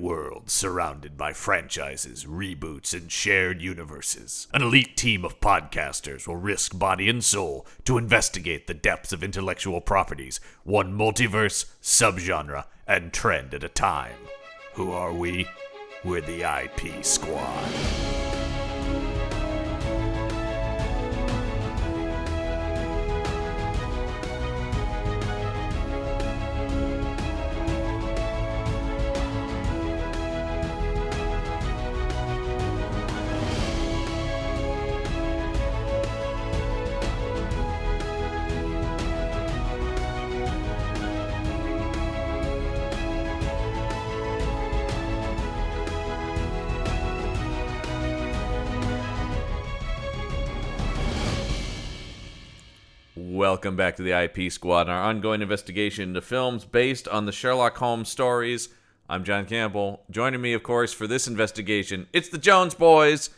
world surrounded by franchises, reboots, and shared universes. An elite team of podcasters will risk body and soul to investigate the depths of intellectual properties, one multiverse, subgenre, and trend at a time. Who are we? We're the IP Squad. Welcome back to the IP Squad and our ongoing investigation into films based on the Sherlock Holmes stories. I'm John Campbell. Joining me, of course, for this investigation, it's the Jones Boys.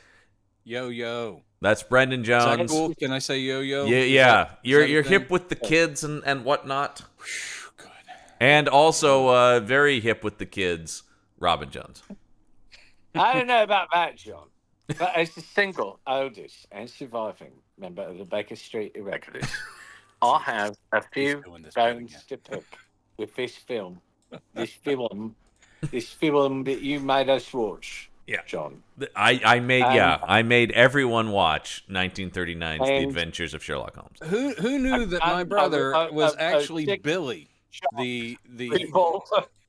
Yo, yo. That's Brendan Jones. Is that cool? Can I say yo, yo? Yeah. You're hip with the kids and whatnot. Good. And also very hip with the kids, Robin Jones. I don't know about that, John. But as a single, oldest, and surviving member of the Baker Street Irregulars, I have a few bones to pick with this film. This film that you made us watch, John. I made everyone watch 1939's The Adventures of Sherlock Holmes. Who knew that my brother was actually Billy? The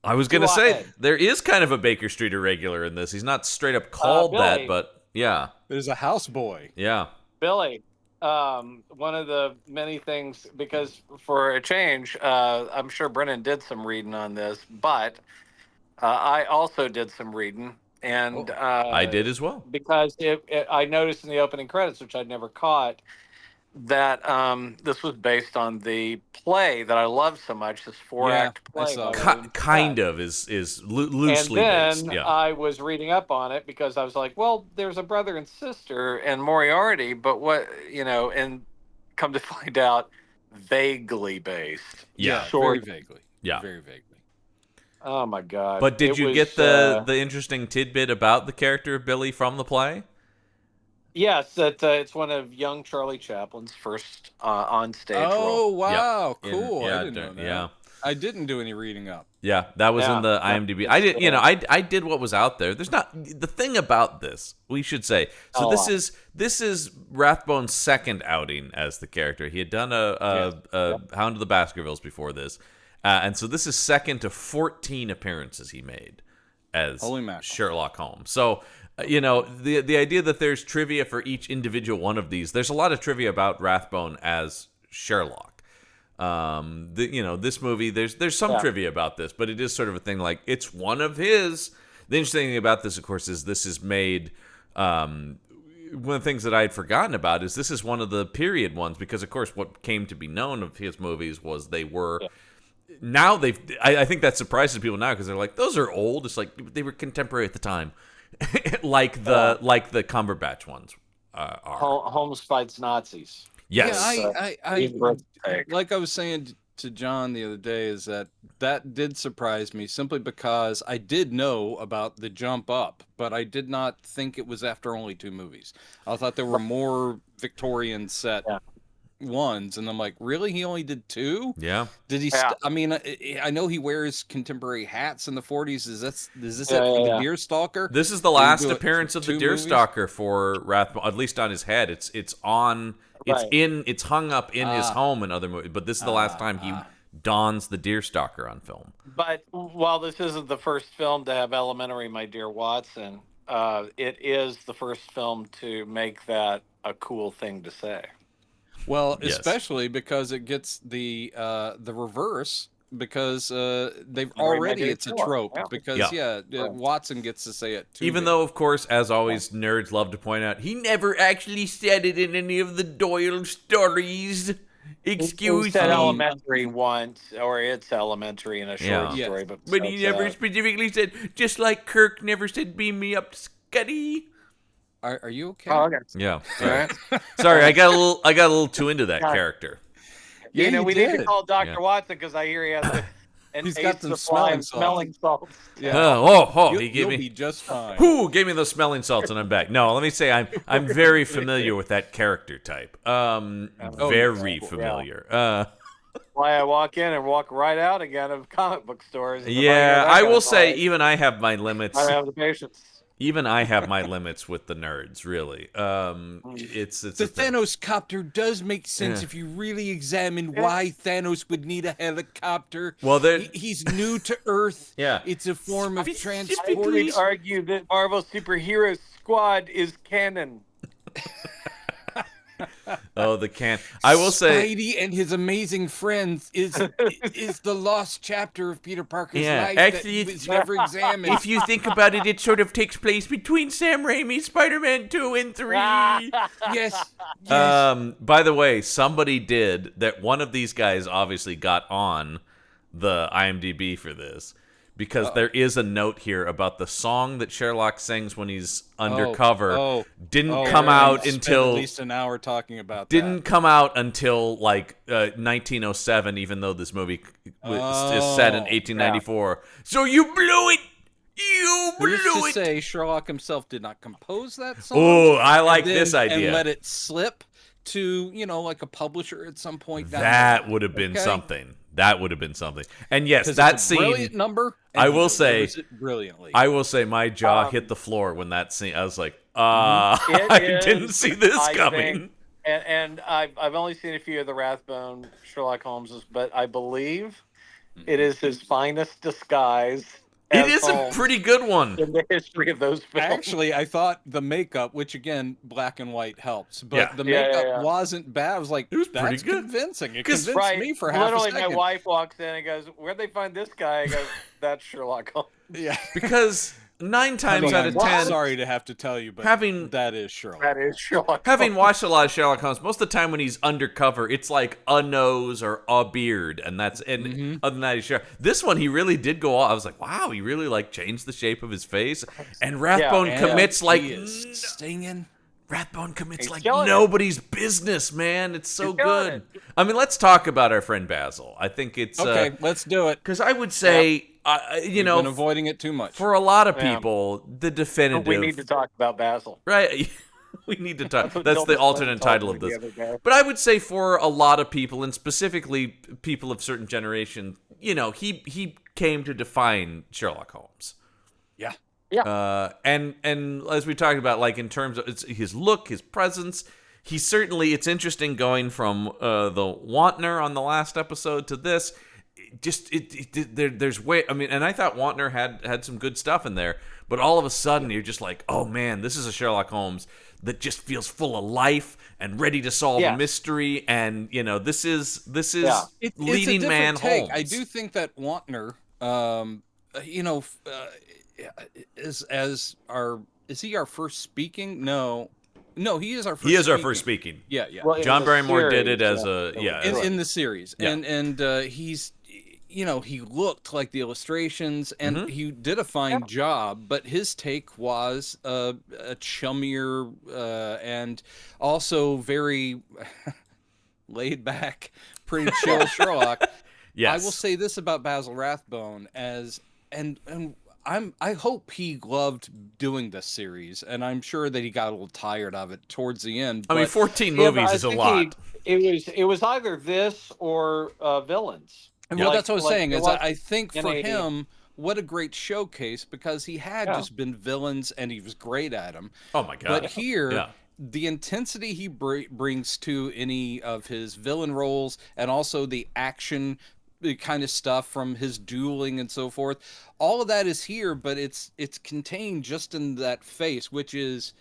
I was going to say, there is kind of a Baker Street irregular in this. He's not straight up called that, but yeah. There's a houseboy. Yeah. Billy, one of the many things, because for a change, I'm sure Brennan did some reading on this, but I also did some reading. And I did as well. Because I noticed in the opening credits, which I'd never caught, that this was based on the play that I love so much, this 4-act play. Kind of is loosely based. And then I was reading up on it because I was like, well, there's a brother and sister and Moriarty, but what, and come to find out, vaguely based. Yeah, very vaguely. Yeah. Very vaguely. Oh, my God. But did you get the interesting tidbit about the character of Billy from the play? Yes, that it's one of young Charlie Chaplin's first on-stage roles. Oh, wow. Yep. Cool. I didn't know that. Yeah. I didn't do any reading up. Yeah, that was in the IMDb. I did, I did what was out there. There's not the thing about this. We should say. So this is Rathbone's second outing as the character. He had done a Hound of the Baskervilles before this, and so this is second to 14 appearances he made as Sherlock Holmes. So. The idea that there's trivia for each individual one of these. There's a lot of trivia about Rathbone as Sherlock. This movie. There's some trivia about this, but it is sort of a thing like it's one of his. The interesting thing about this, of course, is this is made. One of the things that I had forgotten about is this is one of the period ones because, of course, what came to be known of his movies was they were. Yeah. Now I think that surprises people now because they're like those are old. It's like they were contemporary at the time. like the Cumberbatch ones are. Holmes fights Nazis. Yes. I like I was saying to John the other day is that did surprise me simply because I did know about the jump up, but I did not think it was after only 2 movies. I thought there were more Victorian set ones, and I'm like, really? He only did 2? Yeah. Did he? I mean, I know he wears contemporary hats in the 40s. Is this it for the Deerstalker? This is the last appearance of the Deerstalker for Rathbone, at least on his head. It's hung up in his home in other movies, but this is the last time he dons the Deerstalker on film. But while this isn't the first film to have Elementary, My Dear Watson, it is the first film to make that a cool thing to say. Well, especially because it gets the reverse because they've already it's a trope because Watson gets to say it too. Even though, of course, as always, nerds love to point out he never actually said it in any of the Doyle stories. Excuse me. Said elementary once, or it's elementary in a short story, but he never specifically said. Just like Kirk never said, "Beam me up, Scuddy." Are you okay? Oh, okay. Yeah. Sorry, I got a little too into that character. Yeah, we need to call Dr. Watson because I hear he has and He's Ace got some Supply smelling salts. Yeah. He gave You'll me be just fine. who gave me those smelling salts and I'm back. No, let me say I'm very familiar with that character type. Very familiar. Why I walk in and walk right out again of comic book stores. If Yeah, I I go will that say way, even I have my limits. I don't have the patience. Even I have my limits with the nerds, really. It's The Thanos copter does make sense if you really examine why Thanos would need a helicopter. Well, he's new to Earth. Yeah. It's a form of I transport. would argue that Marvel Superhero Squad is canon. Oh, the can. I will say, Spidey and his amazing friends is the lost chapter of Peter Parker's life actually, that was never examined. if you think about it, it sort of takes place between Sam Raimi's Spider-Man 2 and 3. Yes. By the way, somebody did that. One of these guys obviously got on the IMDb for this because there is a note here about the song that Sherlock sings when he's undercover. Didn't come out until at least an hour talking about. Didn't come out until like 1907, even though this movie is set in 1894. Yeah. So you blew it. You blew it. Who's to say Sherlock himself did not compose that song? Oh, I like this idea. And let it slip to, like a publisher at some point. That would have been something. That would have been something. And yes, that scene. Brilliant number. I will say. It brilliantly. I will say my jaw hit the floor when that scene. I was like, I didn't see this coming. And I've only seen a few of the Rathbone Sherlock Holmeses, but I believe it is his finest disguise. It is a pretty good one in the history of those films. Actually, I thought the makeup, which again, black and white helps, but the makeup wasn't bad. I was like, it was that's pretty good. Convincing. It convinced me for half a second. Literally, my wife walks in and goes, "Where'd they find this guy?" I go, "That's Sherlock Holmes." Yeah, because 9 times out of 10, sorry to have to tell you, but that is Sherlock. That is Sherlock. Having watched a lot of Sherlock Holmes, most of the time when he's undercover, it's like a nose or a beard, and that's other than that, he's Sherlock. This one, he really did go all. I was like, wow, he really like changed the shape of his face, and Rathbone commits like stinging. Rathbone commits like nobody's business, man. It's so good. I mean, let's talk about our friend Basil. I think it's okay. Let's do it because I would say. We've been avoiding it too much. For a lot of people, the definitive... We need to talk about Basil. Right? We need to talk... That's the alternate title of this. But I would say for a lot of people, and specifically people of certain generation, he came to define Sherlock Holmes. Yeah. Yeah. And as we talked about, like in terms of his look, his presence, it's interesting going from the Wantner on the last episode to this. There's way. I mean, and I thought Wantner had some good stuff in there, but all of a sudden you're just like, oh man, this is a Sherlock Holmes that just feels full of life and ready to solve a mystery, and this is leading man Holmes. I do think that Wantner, is he our first speaking? No, he is our first. He is our first speaking. Yeah. Well, John Barrymore series, did it as in the series, and he's. He looked like the illustrations, and he did a fine job, but his take was a chummier and also very laid back, pretty chill Sherlock. Yes. I will say this about Basil Rathbone I hope he loved doing this series, and I'm sure that he got a little tired of it towards the end. I mean, 14 movies is a lot. It was either this or Villains. Well, that's what I was saying. I think for him, what a great showcase, because he had just been Villains and he was great at them. Oh my god! But here, the intensity he brings to any of his villain roles, and also the action kind of stuff from his dueling and so forth, all of that is here, but it's contained just in that face, which is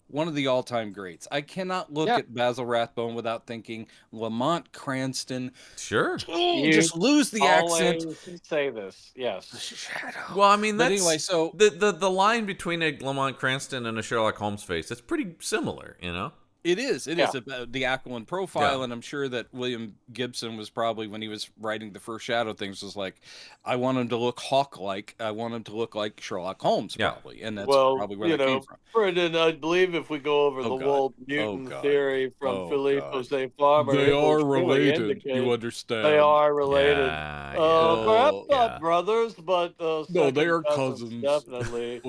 one of the all-time greats. I cannot look at Basil Rathbone without thinking Lamont Cranston. Sure. You just lose the accent. Say this, yes. Shadow. Well, I mean, that's anyway. So the line between a Lamont Cranston and a Sherlock Holmes face, that's pretty similar, It is about the Aquiline profile, Yeah. and I'm sure that William Gibson was probably, when he was writing the first Shadow things, was like, I want him to look Hawk-like. I want him to look like Sherlock Holmes, probably, and that's probably where that came from. Brendan, I believe if we go over the Walt Newton theory from Philippe Jose Farmer, they are really related. You understand? They are related. Perhaps not brothers, but no, they are cousins, definitely.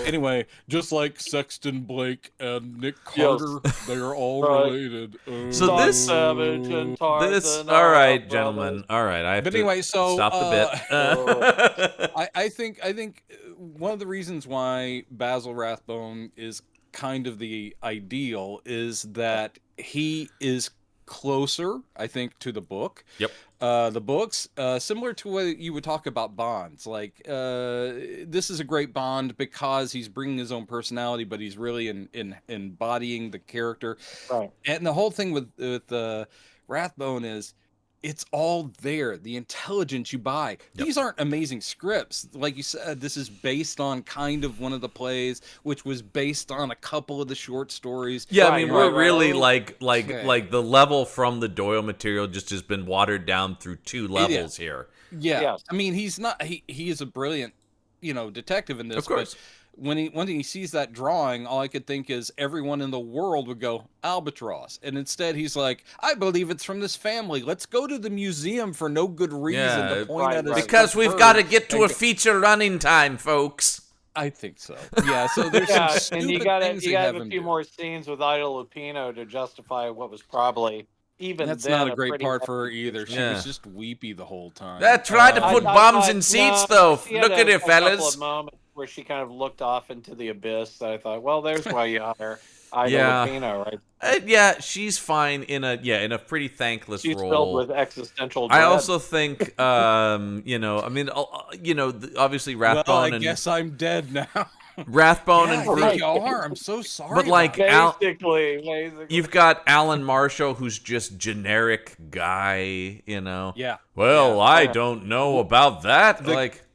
Anyway, just like Sexton Blake and Nick Carter, they are all related. So this Savage and Tarzan. All right, gentlemen. All right, I have but anyway, so stop the bit. I think one of the reasons why Basil Rathbone is kind of the ideal is that he is closer, I think, to the book. Yep. The books, similar to what you would talk about Bonds. Like, this is a great Bond because he's bringing his own personality, but he's really embodying the character. Right. And the whole thing with Rathbone is, it's all there. The intelligence you buy. Yep. These aren't amazing scripts. Like you said, this is based on kind of one of the plays, which was based on a couple of the short stories. Yeah, I mean, we're really like the level from the Doyle material just has been watered down through 2 levels here. Yeah. Yes. I mean, he's not. He is a brilliant, detective in this. Of course. But when he sees that drawing, all I could think is everyone in the world would go albatross, and instead he's like, I believe it's from this family. Let's go to the museum for no good reason to point at us because we've got to get to a feature running time, folks. I think so. Yeah. So there's some stupid and you got things to have a few more scenes with Ida Lupino to justify what was probably. Even that's then, not a great part for her either. She was just weepy the whole time. Tried to put bombs in seats, though. Look at it, fellas. A couple of moments where she kind of looked off into the abyss. That I thought, well, there's why you hire Ida Lupino, right? She's fine in a pretty thankless role. She's filled with existential dread. I also think, obviously Rathbone. Well, I guess I'm dead now. Rathbone and I think you are. I'm so sorry. But like, basically, you've got Alan Marshall, who's just generic guy. Yeah. Well, I don't know about that.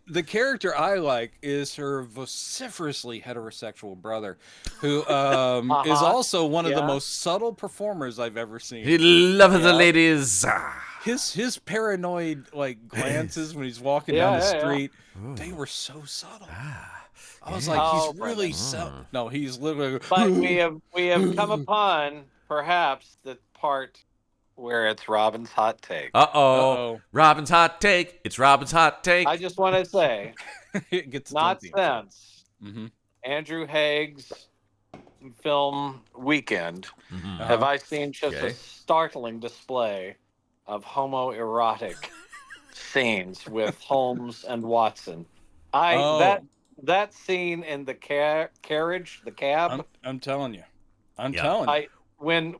The character I like is her vociferously heterosexual brother, who is also one of the most subtle performers I've ever seen. He loves the ladies. His paranoid glances when he's walking down the street, they were so subtle. I was like, he's really subtle. No, he's literally. But we have come upon perhaps the part where it's Robin's hot take. Uh-oh. Robin's hot take. It's Robin's hot take. I just want to say, it gets not since Andrew Haig's film Weekend have I seen just a startling display of homoerotic scenes with Holmes and Watson. That scene in the carriage, the cab. I'm telling you. I'm telling you. When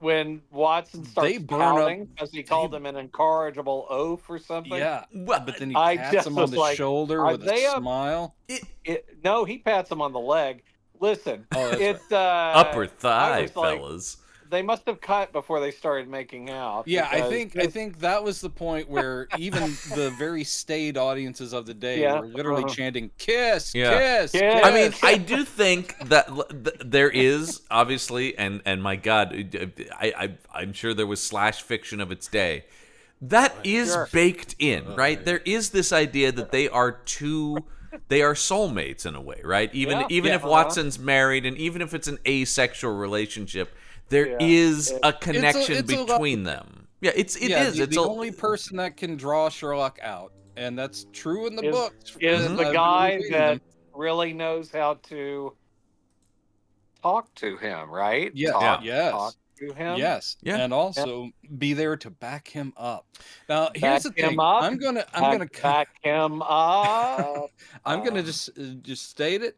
Watson starts howling because he called him an incorrigible oaf or something. Yeah, but then he pats him on the shoulder with a smile. No, he pats him on the leg. Listen, upper thigh, fellas. They must have cut before they started making out. Yeah, I think that was the point where even the very staid audiences of the day were literally chanting "kiss, kiss, kiss." I mean, I do think that there is obviously, and my God, I'm sure there was slash fiction of its day. That is baked in, right? There is this idea that they are soulmates in a way, right? Even if Watson's married, and even if it's an asexual relationship. There is a connection between them. Yeah, it is. It's the only person that can draw Sherlock out, and that's true in the books. Is the guy that really knows how to talk to him, right? Yeah. Talk to him. Yes. Yeah. And also be there to back him up. Now, here's the thing. I'm gonna back him up. I'm gonna just state it.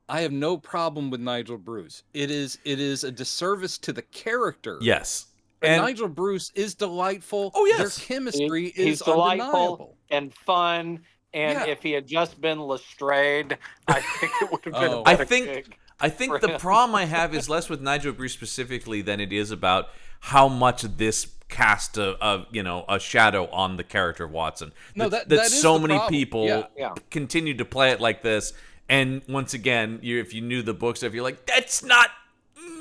I have no problem with Nigel Bruce. It is a disservice to the character. Yes. And Nigel Bruce is delightful. Oh, yes. Their chemistry is undeniable. And fun. And if he had just been Lestrade, I think it would have been a better gig. I think the problem I have is less with Nigel Bruce specifically than it is about how much this cast a shadow on the character of Watson. No, that so many people continue to play it like this. And once again, if you knew the books, if you're like, that's not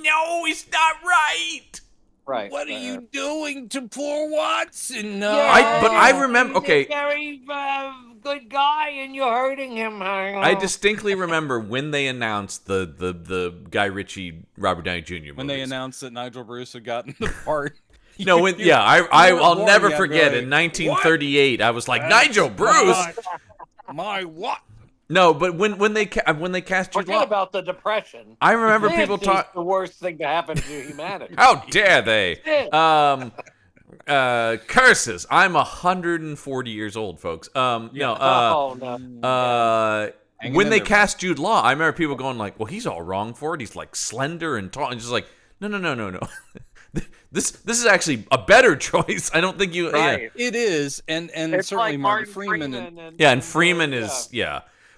no, it's not right. Right. What are you doing to poor Watson? No. But I remember. Okay, He's a very good guy, and you're hurting him. I distinctly remember when they announced the Guy Ritchie Robert Downey Jr. movies. When they announced that Nigel Bruce had gotten the part. No, I'll never forget. In 1938, I was like, Nigel Bruce. My what? No, but when they cast Jude Forget Law, about the Depression. I remember people This is talk. the worst thing to happen to humanity. How dare they? Curses. I'm 140 years old, folks. Oh no. When they cast Jude Law, I remember people going like, "Well, he's all wrong for it. He's like slender and tall." And just like, no. This is actually a better choice. I don't think you. Right. Yeah. It is, and It's certainly like Martin Freeman And Freeman is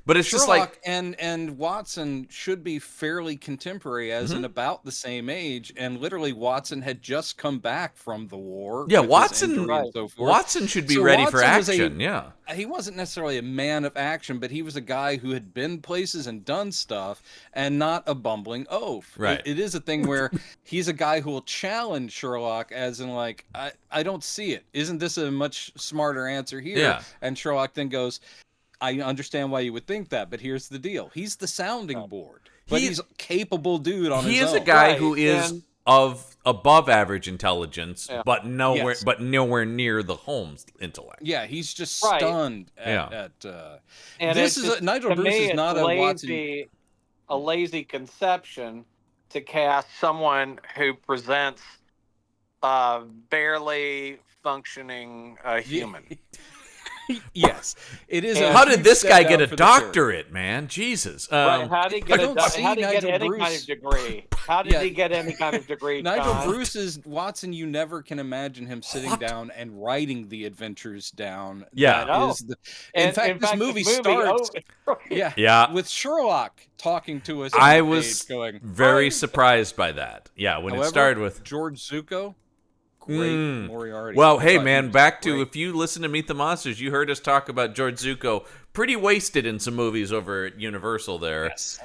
But it's just Sherlock like and Watson should be fairly contemporary, as in about the same age. And literally, Watson had just come back from the war. Yeah, with his Watson. injury and so forth. Watson should be So ready for Watson was action. Yeah. He wasn't necessarily a man of action, but he was a guy who had been places and done stuff, and not a bumbling oaf. Right. It is a thing where he's a guy who will challenge Sherlock, as in like, I don't see it. Isn't this a much smarter answer here? Yeah. And Sherlock then goes, I understand why you would think that, but here's the deal. He's the sounding board. But he's a capable dude on his own. He is a guy Right, who is and- of above average intelligence, Yeah. but nowhere Yes. but nowhere near the Holmes intellect. Yeah, he's just Right. stunned And this it's is just- Nigel to Bruce me, is it's not a Watson. a lazy conception to cast someone who presents barely functioning human. Yes, it is. And a How did huge this step guy down get a for the character. doctorate, man? Jesus. Right, how did he get, I don't see how did he get Nigel any Bruce- kind of degree? How did Yeah. he get any kind of degree? Nigel John? Bruce is Watson. You never can imagine him sitting What? down and writing the adventures down. Yeah. That No. is in fact, this movie starts. Yeah, Yeah. with Sherlock talking to us. on I the was page going, very surprised by that. Yeah, when However, it started with George Zucco, great Moriarty. Well, hey Thought he man, was back to great. if you listen to Meet the Monsters, you heard us talk about George Zucco, pretty wasted in some movies over at Universal there. Yes.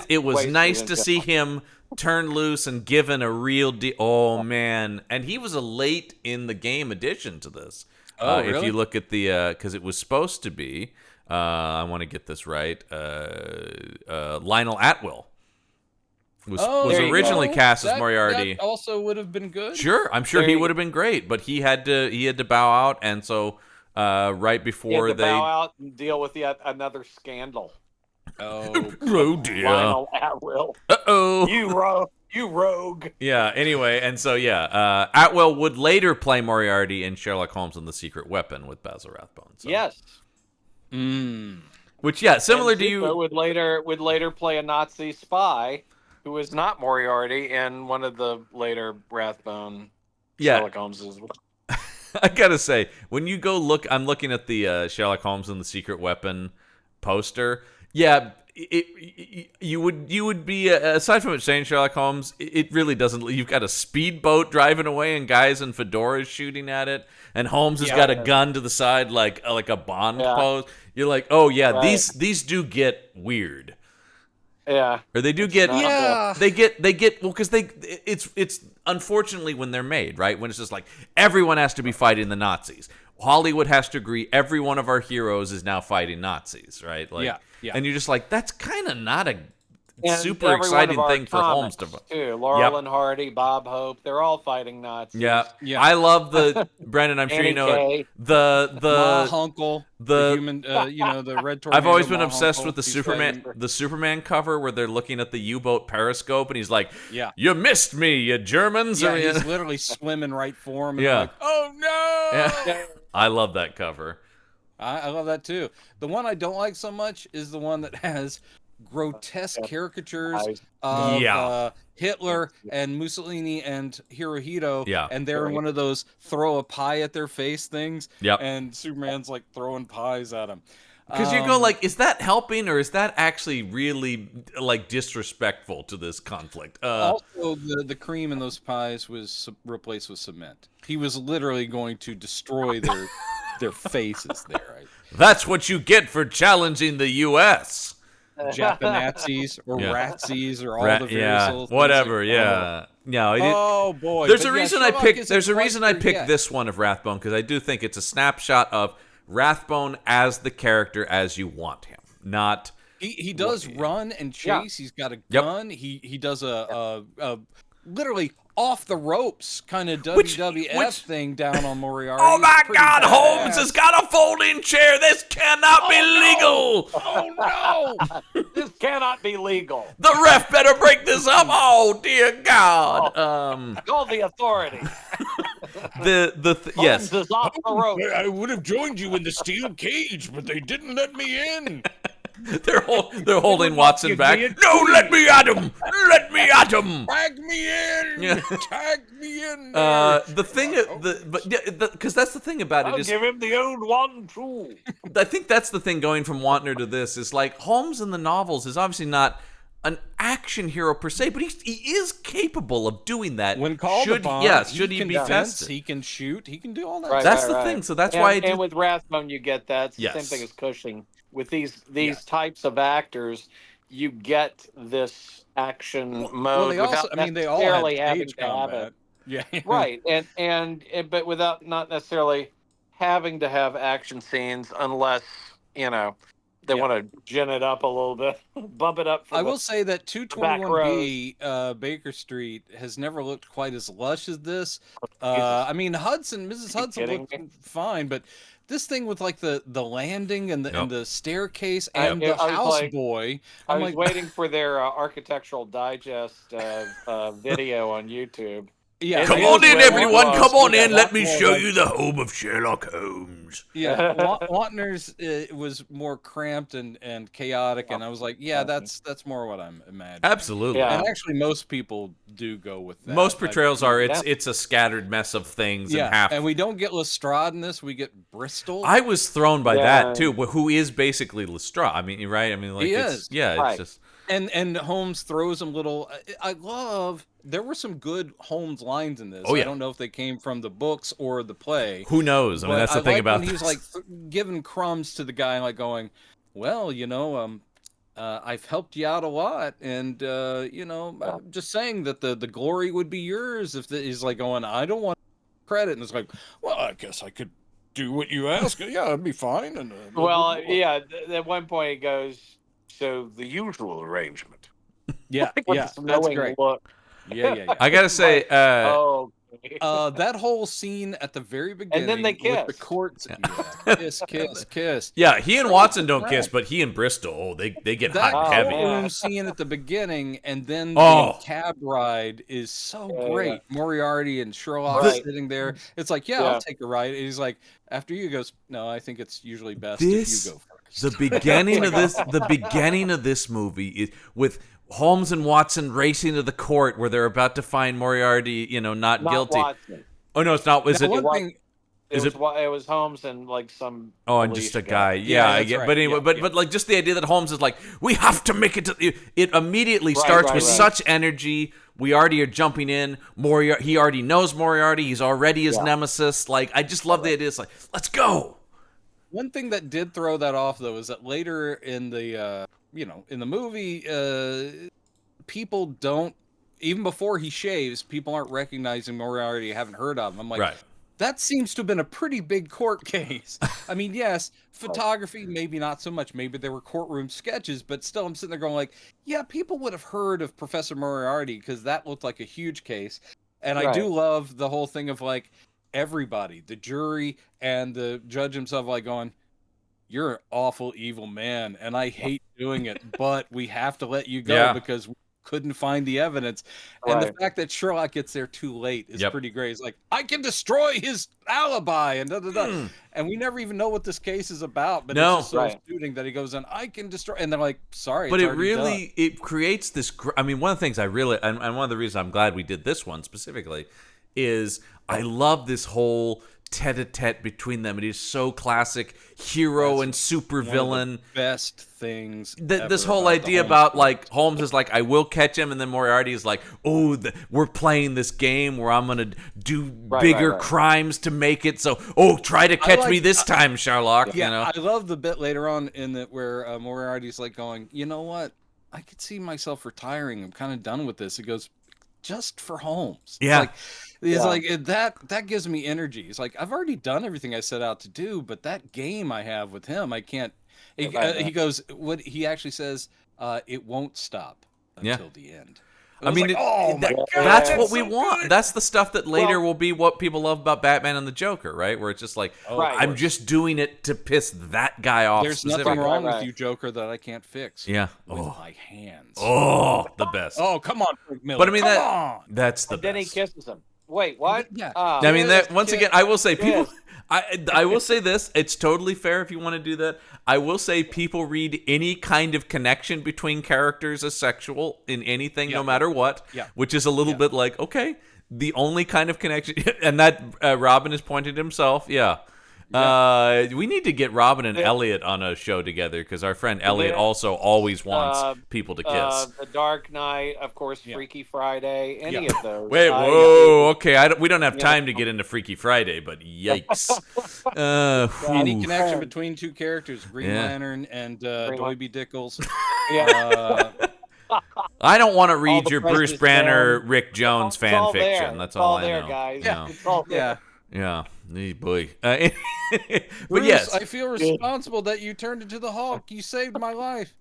It was wasted nice in to film. see him turn loose and given a real oh man, and he was a late in the game addition to this. Oh, If really? you look at the because it was supposed to be I want to get this right, Lionel Atwill was there you originally go. cast as That- Moriarty. That also would have been good. Sure, I'm sure There he you would have been great, but he had to bow out, and so right He had before to they bow out and deal with yet another scandal. Oh, oh dear, Lionel Atwill, uh-oh, you rogue. yeah. Anyway, and so Atwell would later play Moriarty in Sherlock Holmes and the Secret Weapon with Basil Rathbone. So. Yes. Which similar And to you. Zucco would later play a Nazi spy who was not Moriarty in one of the later Rathbone Sherlock Holmes as well. I gotta say, when you go look, I'm looking at the Sherlock Holmes and the Secret Weapon poster. Yeah, you would be aside from it saying Sherlock Holmes, it really doesn't. You've got a speedboat driving away and guys in fedoras shooting at it, and Holmes has got a gun to the side like a Bond pose. You're like, oh yeah, Right. these do get weird. Yeah. Or they do get Yeah. they get well because it's unfortunately when they're made, right, when it's just like everyone has to be fighting the Nazis. Hollywood has to agree every one of our heroes is now fighting Nazis, right? Like, Yeah. And you're just like, that's kind of not a And super every one exciting of our thing for Holmes to. comics, too. Laurel and Hardy, Bob Hope, they're all fighting Nazis. Yeah. Yeah. I love the Brendan. I'm sure you Annie know Kay. it. The Hunkel, the- human, the red tornado. I've always been Ma obsessed Hunkel, with the he's Superman cover where they're looking at the U-boat periscope and he's like, Yeah. "You missed me, you Germans." Yeah, Or, he's literally swimming right for him. And Yeah. like, oh no! Yeah. I love that cover. I love that too. The one I don't like so much is the one that has grotesque caricatures of Yeah. Hitler and Mussolini and Hirohito. Yeah. And they're in one of those throw a pie at their face things. Yep. And Superman's like throwing pies at him. Because you go like, is that helping or is that actually really like disrespectful to this conflict? Also, the cream in those pies was replaced with cement. He was literally going to destroy their faces there. That's what you get for challenging the U.S. Japanazis or Ratsies or all the various little things whatever. like, No, boy. There's But a yeah, reason I Sherlock picked. is a There's a reason I character, picked this one of Rathbone, because I do think it's a snapshot of Rathbone as the character as you want him, not. He does run and chase. He's got a gun. He does a literally off the ropes kind of WWF thing down on Moriarty. Oh my God! Badass. Holmes has got a folding chair. This cannot be legal. Oh no! This cannot be legal. The ref better break this up. Oh dear God. Call the authority. Yes. Holmes is off the rope. I would have joined you in the steel cage, but they didn't let me in. They're holding Watson back. No, let me at him. Let me at him. Tag me in. Tag me in. Because that's the thing about it I'll is, give him the old one too. I think that's the thing going from Wantner to this is like Holmes in the novels is obviously not an action hero per se, but he is capable of doing that When called upon, should he can be defense, tested? he can shoot, he can do all that. Right, That's the thing. So that's why. And with Rathbone, you get that. It's the same thing as Cushing. With these types of actors, you get this action mode. Well, they also, they all have having stage to have combat. it. Yeah, Right, and but without not necessarily having to have action scenes, unless they want to gin it up a little bit, bump it up. I will say that 221B Baker Street has never looked quite as lush as this. Mrs. Hudson looked fine, but this thing with like the landing and the staircase and the houseboy. I was waiting for their Architectural Digest video on YouTube. Yeah, come on in, everyone. Come on in. Let me show you the home of Sherlock Holmes. Yeah, Wantner's was more cramped and chaotic, and I was like, yeah, that's more what I'm imagining. Absolutely. Yeah. And actually, most people do go with that. Most portrayals are it's a scattered mess of things. Yeah, and we don't get Lestrade in this. We get Bristol. I was thrown by that too. Who is basically Lestrade? I mean, right? I mean, like he is. Yeah, right. It's just. And Holmes throws him little. There were some good Holmes lines in this. Oh, yeah. I don't know if they came from the books or the play. Who knows? I mean, that's the thing about when he's like giving crumbs to the guy, like going, "Well, I've helped you out a lot, and I'm just saying that the glory would be yours if he's like going, I don't want credit." And it's like, well, I guess I could do what you ask. Yeah, it'd be fine. And at one point he goes, so the usual arrangement. Yeah, that's great. Look. Yeah. I gotta say, that whole scene at the very beginning, and then they kiss. With the courts, kiss. Yeah, he and Watson don't kiss, but he and Bristol, they get hot and heavy. That room scene at the beginning, and then the cab ride is so great. Moriarty and Sherlock sitting there. It's like, I'll take a ride. And he's like, after you, goes, no, I think it's usually best if you go first. The beginning of this movie is with Holmes and Watson racing to the court where they're about to find Moriarty, not guilty. Watson. Oh no, it's not. Is it? It was Holmes and like some. Oh, and just a guy. Yeah, I get. Right. But anyway, but like just the idea that Holmes is like, we have to make it to. It immediately starts with such energy. We already are jumping in. He already knows Moriarty. He's already his nemesis. Like, I just love the idea. It's like, let's go. One thing that did throw that off, though, is that later in the in the movie, people don't, even before he shaves, people aren't recognizing Moriarty, haven't heard of him. I'm like, that seems to have been a pretty big court case. I mean, yes, photography, maybe not so much. Maybe there were courtroom sketches, but still, I'm sitting there going like, yeah, people would have heard of Professor Moriarty because that looked like a huge case. And I do love the whole thing of like, everybody, the jury and the judge himself, like going, you're an awful evil man and I hate doing it, but we have to let you go because we couldn't find the evidence. And the fact that Sherlock gets there too late is pretty great. It's like, I can destroy his alibi and and we never even know what this case is about, but it's just so shooting that he goes in, I can destroy, and they're like, sorry, but it creates this. I mean, one of the things I really, and one of the reasons I'm glad we did this one specifically is I love this whole tete-a-tete between them. It is so classic hero and super villain. Best things. This whole idea about like Holmes is like, I will catch him, and then Moriarty is like, oh, we're playing this game where I'm gonna do bigger crimes to make it. So, try to catch me this time, Sherlock. Yeah, you know? I love the bit later on in that where Moriarty's like going, you know what? I could see myself retiring. I'm kind of done with this. He goes, just for Holmes. Yeah. It's like that gives me energy. It's like I've already done everything I set out to do, but that game I have with him, I can't. He goes, what he actually says, it won't stop until the end. I mean, like, that's what we want. Good. That's the stuff that later will be what people love about Batman and the Joker, right? Where it's just like, I'm just doing it to piss that guy off. There's nothing wrong with you, Joker, that I can't fix. Yeah, with my hands. Oh, the best. Oh, come on, Frank Miller. But I mean, that's the best. Then he kisses him. Wait, what? Yeah. I mean, that once again, I will say people. I will say this. It's totally fair if you want to do that. I will say people read any kind of connection between characters as sexual in anything, no matter what. Yeah. Which is a little bit like, okay, the only kind of connection, and that Robin has pointed himself. Yeah. We need to get Robin and Elliot on a show together because our friend Elliot also always wants people to kiss. The Dark Knight, of course, Freaky Friday, any of those. Wait, okay. We don't have time to get into Freaky Friday, but yikes. Any connection between two characters, Green Lantern and Doiby Dickles. I don't want to read your Bruce Banner, Rick Jones fan fiction. That's all I know. Guys. Yeah. It's all there. Yeah. Hey, boy. But Bruce, yes, I feel responsible that you turned into the Hulk. You saved my life.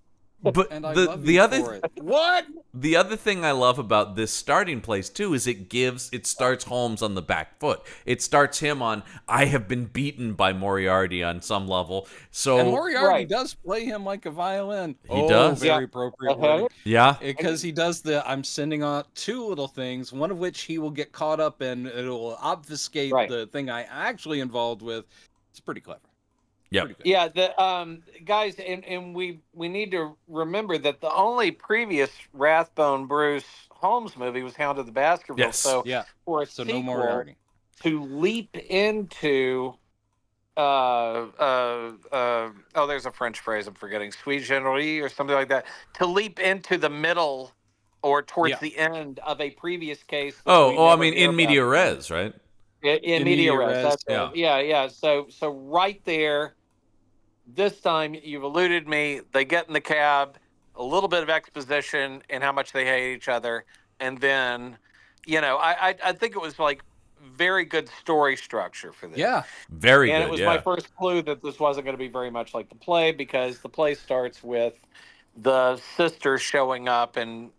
But and I love you for it. What? The other thing I love about this starting place too is it starts Holmes on the back foot. It starts him on, I have been beaten by Moriarty on some level. So and Moriarty does play him like a violin. He does. Very appropriate. Yeah. Because he does I'm sending out two little things, one of which he will get caught up in. It will obfuscate the thing I actually involved with. It's pretty clever. Yeah. The guys, and we need to remember that the only previous Rathbone Bruce Holmes movie was Hound of the Baskervilles. Yes. So for a sequel, no Moriarty to leap into there's a French phrase I'm forgetting, sui generis or something like that. To leap into the middle or towards the end of a previous case. I mean in media res, right? In media res. Yeah. So right there, this time you've eluded me. They get in the cab, a little bit of exposition and how much they hate each other, and then, I think it was like very good story structure for this. Yeah, very good. And it was my first clue that this wasn't going to be very much like the play, because the play starts with the sister showing up and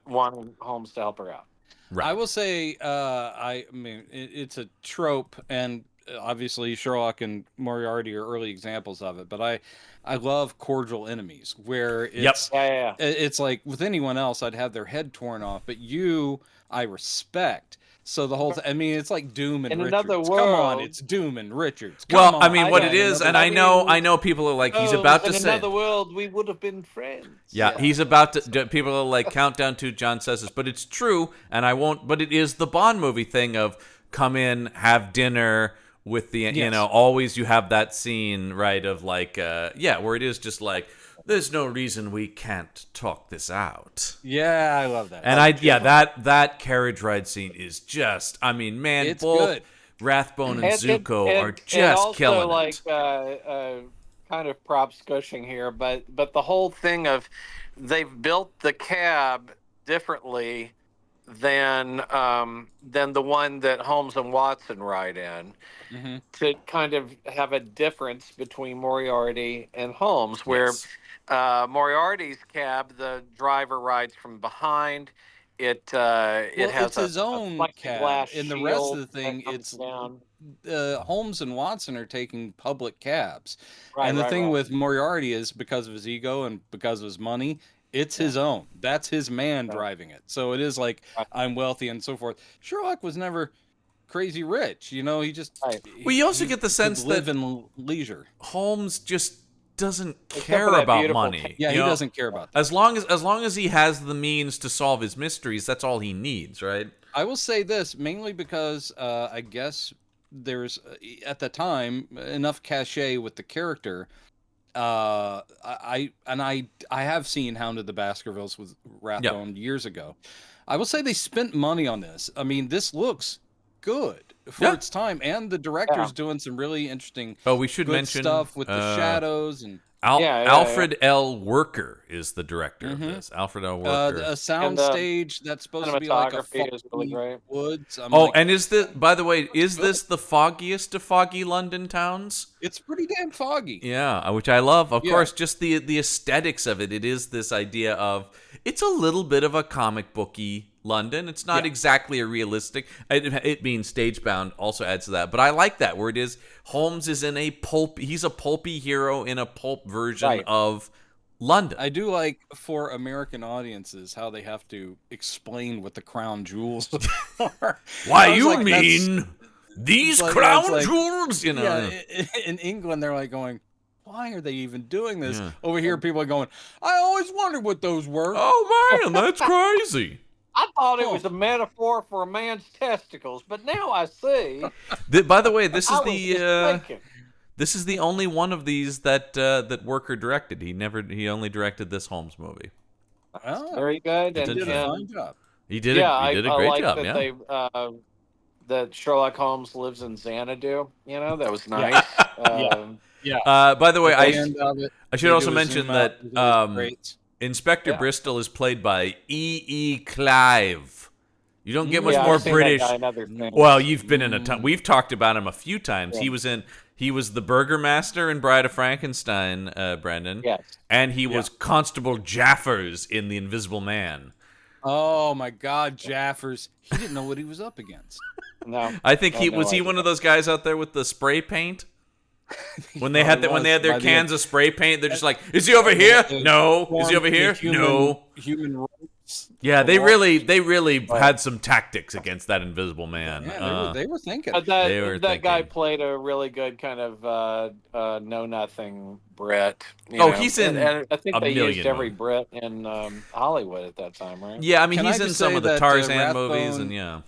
wanting Holmes to help her out. Right. I will say, I mean, it's a trope, and obviously Sherlock and Moriarty are early examples of it. But I love cordial enemies, where it's it's like with anyone else, I'd have their head torn off, but you, I respect. So the whole I mean, it's like Doom and Richards. Another world. Come on, it's Doom and Richards. Come on. I mean, what it is, and I know people are like, he's about to say. In another world, we would have been friends. Yeah, he's about to. People are like, countdown to John says this, but it's true, and I won't. But it is the Bond movie thing of come in, have dinner with the, always you have that scene, right, of like, where it is just like, there's no reason we can't talk this out. Yeah, I love that. And that carriage ride scene is just, I mean, man, it's both good. Rathbone and Zuko are just killing it. Kind of props gushing here, but the whole thing of they've built the cab differently than the one that Holmes and Watson ride in, to kind of have a difference between Moriarty and Holmes, where Moriarty's cab, the driver rides from behind. It has his own cab. In the rest of the thing, it's Holmes and Watson are taking public cabs. And the thing with Moriarty is, because of his ego and because of his money, it's his own. That's his man driving it. So it is like, I'm wealthy and so forth. Sherlock was never crazy rich. He just... you also get the sense that live in leisure. Holmes just doesn't care about money. Yeah, he doesn't care about that. As long as he has the means to solve his mysteries, that's all he needs, right? I will say this, mainly because I guess there's at the time enough cachet with the character. I have seen Hound of the Baskervilles with Rathbone years ago. I will say they spent money on this. I mean, this looks good for its time, and the director's doing some really interesting. We should mention stuff with the shadows and. Alfred L. Worker is the director of this. Alfred L. Worker. A soundstage that's supposed to be like a foggy woods. And is this, by the way, is this the foggiest of foggy London towns? It's pretty damn foggy. Yeah, which I love. Of course, just the aesthetics of it. It is this idea of, it's a little bit of a comic booky London. It's not exactly a realistic. It being stage bound also adds to that. But I like that, where it is, Holmes is in a pulp. He's a pulpy hero in a pulp version of London. I do like, for American audiences, how they have to explain what the crown jewels are. Why, you mean these crown jewels? You know, in England they're like going, why are they even doing this? Over here, people are going, I always wondered what those were. Oh man, that's crazy. I thought it was a metaphor for a man's testicles, but now I see. By the way, this is the only one of these that Worker directed. He only directed this Holmes movie. Oh, very good. He did a fine job. He did a great job. That that Sherlock Holmes lives in Xanadu. You know, that was nice. By the way, I should also mention that Inspector Bristol is played by E. Clive. You don't get much more British. Well, you've been in a ton. We've talked about him a few times. Yeah. He was the burgomaster in Bride of Frankenstein, Brendan. Yes. And he was Constable Jaffers in The Invisible Man. Oh my God, Jaffers! He didn't know what he was up against. No, I think he was one of those guys out there with the spray paint. When they had their cans of spray paint, they're just like, "Is he over here? No. Is he over here? No." Human ropes. Yeah, they really had some tactics against that Invisible Man. Yeah, they were thinking. That guy played a really good kind of know nothing Brit. He's in. And I think they used every Brit in Hollywood at that time, right? Yeah, I mean, he's in some of the Tarzan movies, and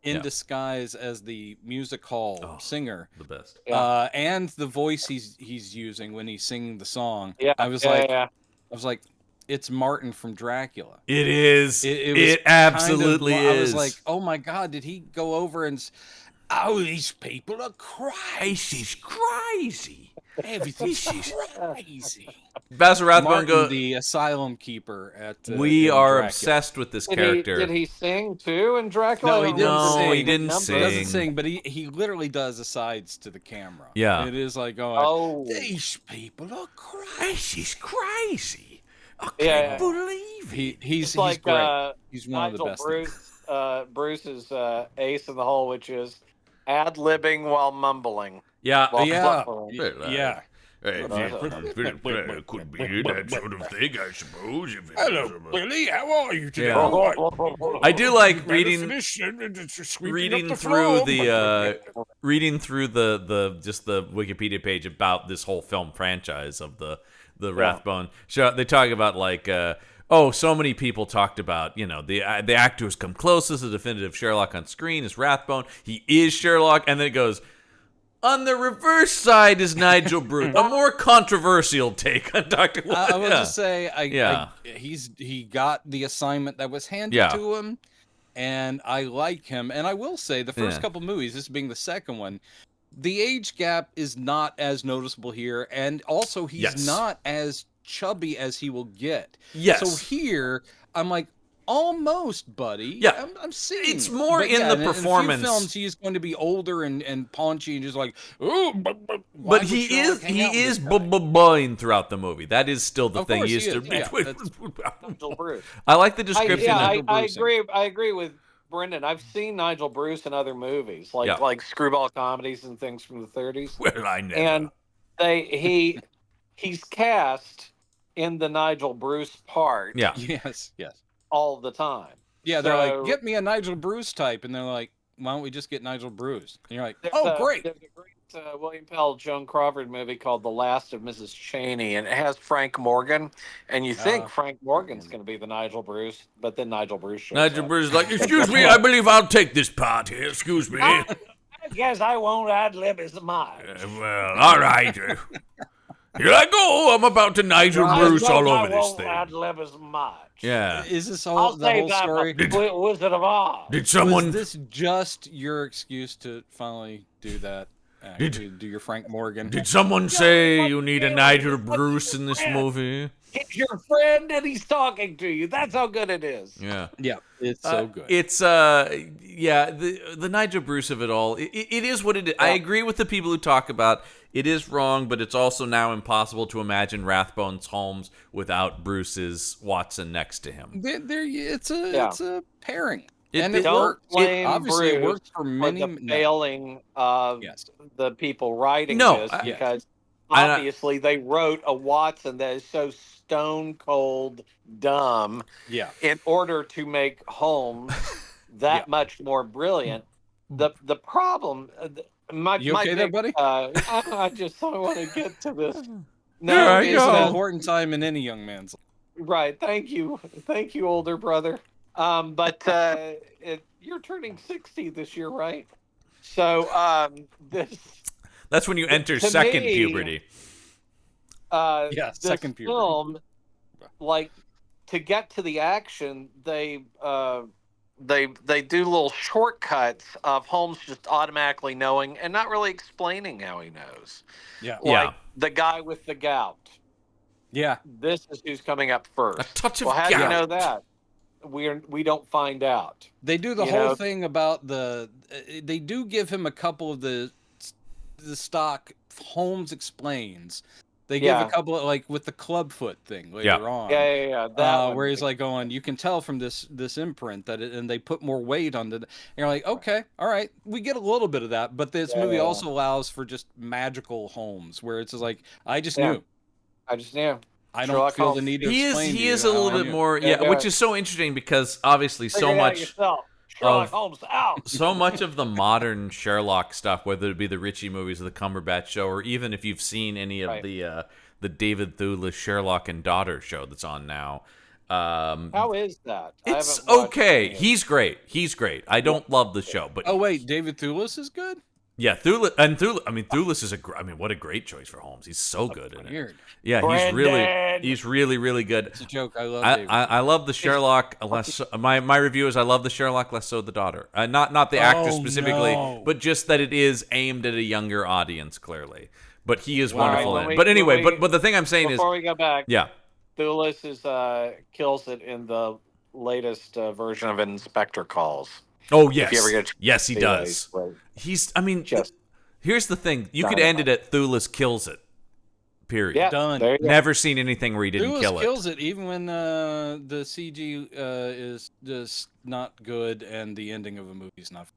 in disguise as the music hall singer, the best, and the voice he's using when he's singing the song. Yeah, I was like, it's Martin from Dracula. It is. It absolutely is. I was like, oh my God, did he go over and? Oh, these people are crazy. She's crazy. Everything's crazy. Basil Rathbone, the asylum keeper at. We are obsessed with this character. Did he sing too in Dracula? No, he didn't sing. He didn't sing. He doesn't sing, but he literally does asides to the camera. Yeah, it is like going. These people are crazy. She's crazy. I can't believe it. He's like great. He's one Nigel of the best. Bruce's ace in the hole, which is ad-libbing while mumbling. Yeah. Could be that sort of thing, I suppose. Hello, Billy. How are you today? Yeah. I do like reading through the just the Wikipedia page about this whole film franchise of the Rathbone show. They talk about like so many people talked about, the actor who's come closest to the definitive Sherlock on screen is Rathbone. He is Sherlock, and then it goes, on the reverse side is Nigel Bruce, a more controversial take on Dr. I will just say, he got the assignment that was handed to him, and I like him. And I will say, the first couple movies, this being the second one, the age gap is not as noticeable here, and also he's not as chubby as he will get. Yes. So here, I'm like, almost, buddy. Yeah, I'm seeing. It's more in the performance. In a few films, he's going to be older and paunchy and just like, ooh. But he is boing throughout the movie. That is still the thing. He is to be. Nigel Bruce. I like the description. I agree with Brendan. I've seen Nigel Bruce in other movies, like screwball comedies and things from the 30s. Well, I never. And he's cast in the Nigel Bruce part. Yeah. Yes. All the time. Yeah, they're like, get me a Nigel Bruce type, and they're like, why don't we just get Nigel Bruce? And you're like, great. There's a great William Pell, Joan Crawford movie called The Last of Mrs. Cheney, and it has Frank Morgan, and you think Frank Morgan's going to be the Nigel Bruce, but then Nigel Bruce shows up. Bruce is like, excuse me, I believe I'll take this part here. Excuse me. guess I won't ad-lib as much. Well, all right. Here I go. I'm about to Nigel Bruce all over this thing. I won't ad-lib as much. Yeah. Is this I'll all the save whole that story? for Wizard of Oz. Did someone... Was this just your excuse to finally do that? Do your Frank Morgan? Did someone say you need a Nigel Bruce in this movie? He's your friend and he's talking to you. That's how good it is. Yeah. Yeah, it's so good. It's the Nigel Bruce of it all. It is what it is. I agree with the people who talk about it is wrong, but it's also now impossible to imagine Rathbone's Holmes without Bruce's Watson next to him. It's a pairing. And it it worked. Obviously, It worked for many. the failing of Yes. the people writing No, this, because obviously they wrote a Watson that is so stone cold dumb. Yeah. In order to make Holmes that much more brilliant. The problem. You okay there, buddy? I just want to get to this. No, it's an important time in any young man's life. Right. Thank you, older brother. But you're turning 60 this year, right? So that's when you enter second puberty. Second puberty. Film, like, to get to the action, they do little shortcuts of Holmes just automatically knowing and not really explaining how he knows. Yeah. Like the guy with the gout. Yeah. This is who's coming up first. A touch of how gout. do you know that? We don't find out. They do the whole thing about they do give him a couple of the stock Holmes explains. They give a couple of, like, with the clubfoot thing later on. Yeah. That where he's like going, you can tell from this imprint that and they put more weight on the. And you're like, okay, all right, we get a little bit of that, but this movie also allows for just magical Holmes, where it's just like, I just knew. I don't Sherlock feel Holmes. the need to He explain is. to He you is a how little I bit knew. more. Which is so interesting because obviously Figure it out yourself. Sherlock Holmes out. So much of the modern Sherlock stuff, whether it be the Ritchie movies or the Cumberbatch show, or even if you've seen any of the David Thewlis Sherlock and Daughter show that's on now. How is that? It's okay. He's great. I don't love the show, but wait, David Thewlis is good. Yeah, Thewlis is what a great choice for Holmes. He's so good in it. Yeah, he's really good. It's a joke. I love David. I love the Sherlock less. My review is I love the Sherlock less so the daughter. Not the actress specifically, but just that it is aimed at a younger audience clearly. But he is wonderful in it. But anyway, but the thing I'm saying before we go back, Thewlis kills it in the latest version of Inspector Calls. Oh yes, yes he does. Right. Here's the thing: you could end it at Thewlis kills it. Period. Yeah, done. Never seen anything where he didn't kill it. Kills it even when the CG is just not good and the ending of a movie is not.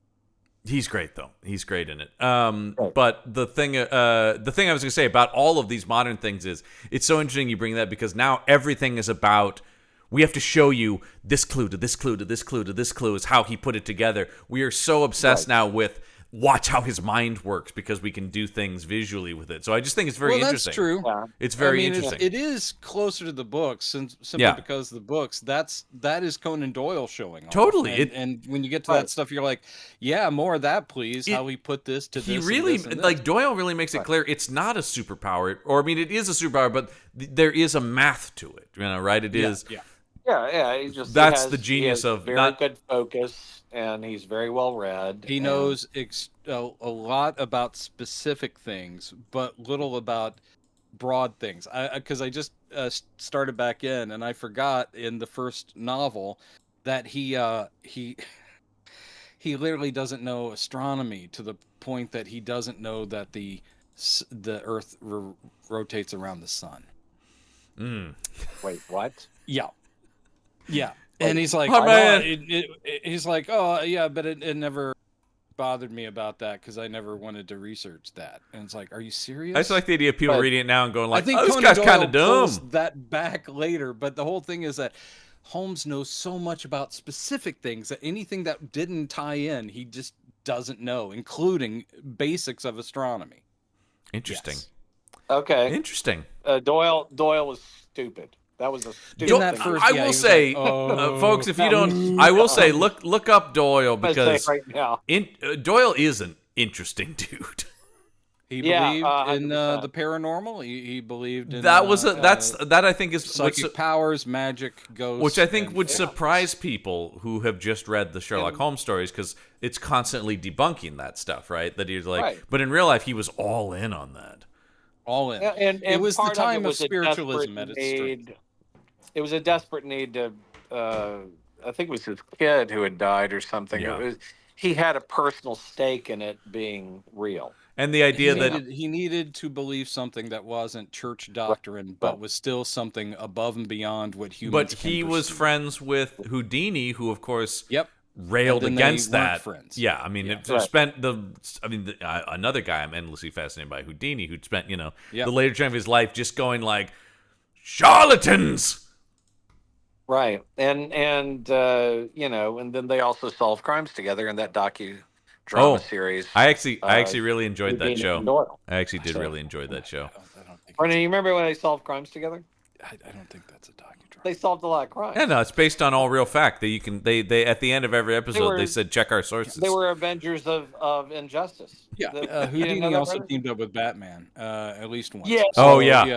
He's great though. He's great in it. But the thing I was gonna say about all of these modern things is it's so interesting you bring that because now everything is about. We have to show you this clue to this clue to this clue to this clue is how he put it together. We are so obsessed now with watch how his mind works because we can do things visually with it. So I just think it's very interesting. That's true. Yeah. It's very interesting. It is closer to the books simply because the books that is Conan Doyle showing off. Totally. And when you get to that stuff, you're like, yeah, more of that, please. How he put this to this. He really and this. like Doyle really makes it clear it's not a superpower, or I mean, it is a superpower, but there is a math to it. Right? It is. Yeah. Yeah. That's the genius of very good focus, and he's very well read. He knows a lot about specific things, but little about broad things. Because I just started back in, and I forgot in the first novel that he literally doesn't know astronomy to the point that he doesn't know that the Earth rotates around the sun. Wait, what? Yeah, and he's like, he's like, oh yeah, but it never bothered me about that because I never wanted to research that. And it's like, are you serious? I just like the idea of people reading it now and going like, I think this Conan guy's Doyle kind of pulls dumb. that back later, but the whole thing is that Holmes knows so much about specific things that anything that didn't tie in, he just doesn't know, including basics of astronomy. Interesting. Yes. Okay. Interesting. Doyle was stupid. That was a stupid thing. I will say, folks, if you don't, I will say, look up Doyle because right now. Doyle isn't interesting dude. He Yeah, believed in 100%. the paranormal. He believed in That I think is psychic powers, magic, ghosts, which I think and would fairies. surprise people who have just read the Sherlock Holmes stories, because it's constantly debunking that stuff, right? That he's like, Right. but in real life, he was all in on that. All in. And it was the part time it of was a spiritualism desperate at its strength. need. It was a desperate need to. I think it was his kid who had died or something. Yeah. He had a personal stake in it being real. And the idea He needed to believe something that wasn't church doctrine, but was still something above and beyond what humans but can he was perceive. friends with Houdini, who, of course, railed And then against they weren't that. friends. Yeah, I mean, another guy I'm endlessly fascinated by, Houdini, who'd spent, the later time of his life just going like, charlatans! Right. And then they also solve crimes together in that docudrama series. I actually really enjoyed that show. Doyle. I actually did really enjoy that show. I don't think Brennan, you remember when they solved crimes together? I don't think that's a docudrama. They solved a lot of crimes. Yeah, no, it's based on all real fact. That they at the end of every episode they said check our sources. They were Avengers of Injustice. Yeah, Houdini also teamed up with Batman at least once. Yeah. Oh So, yeah, he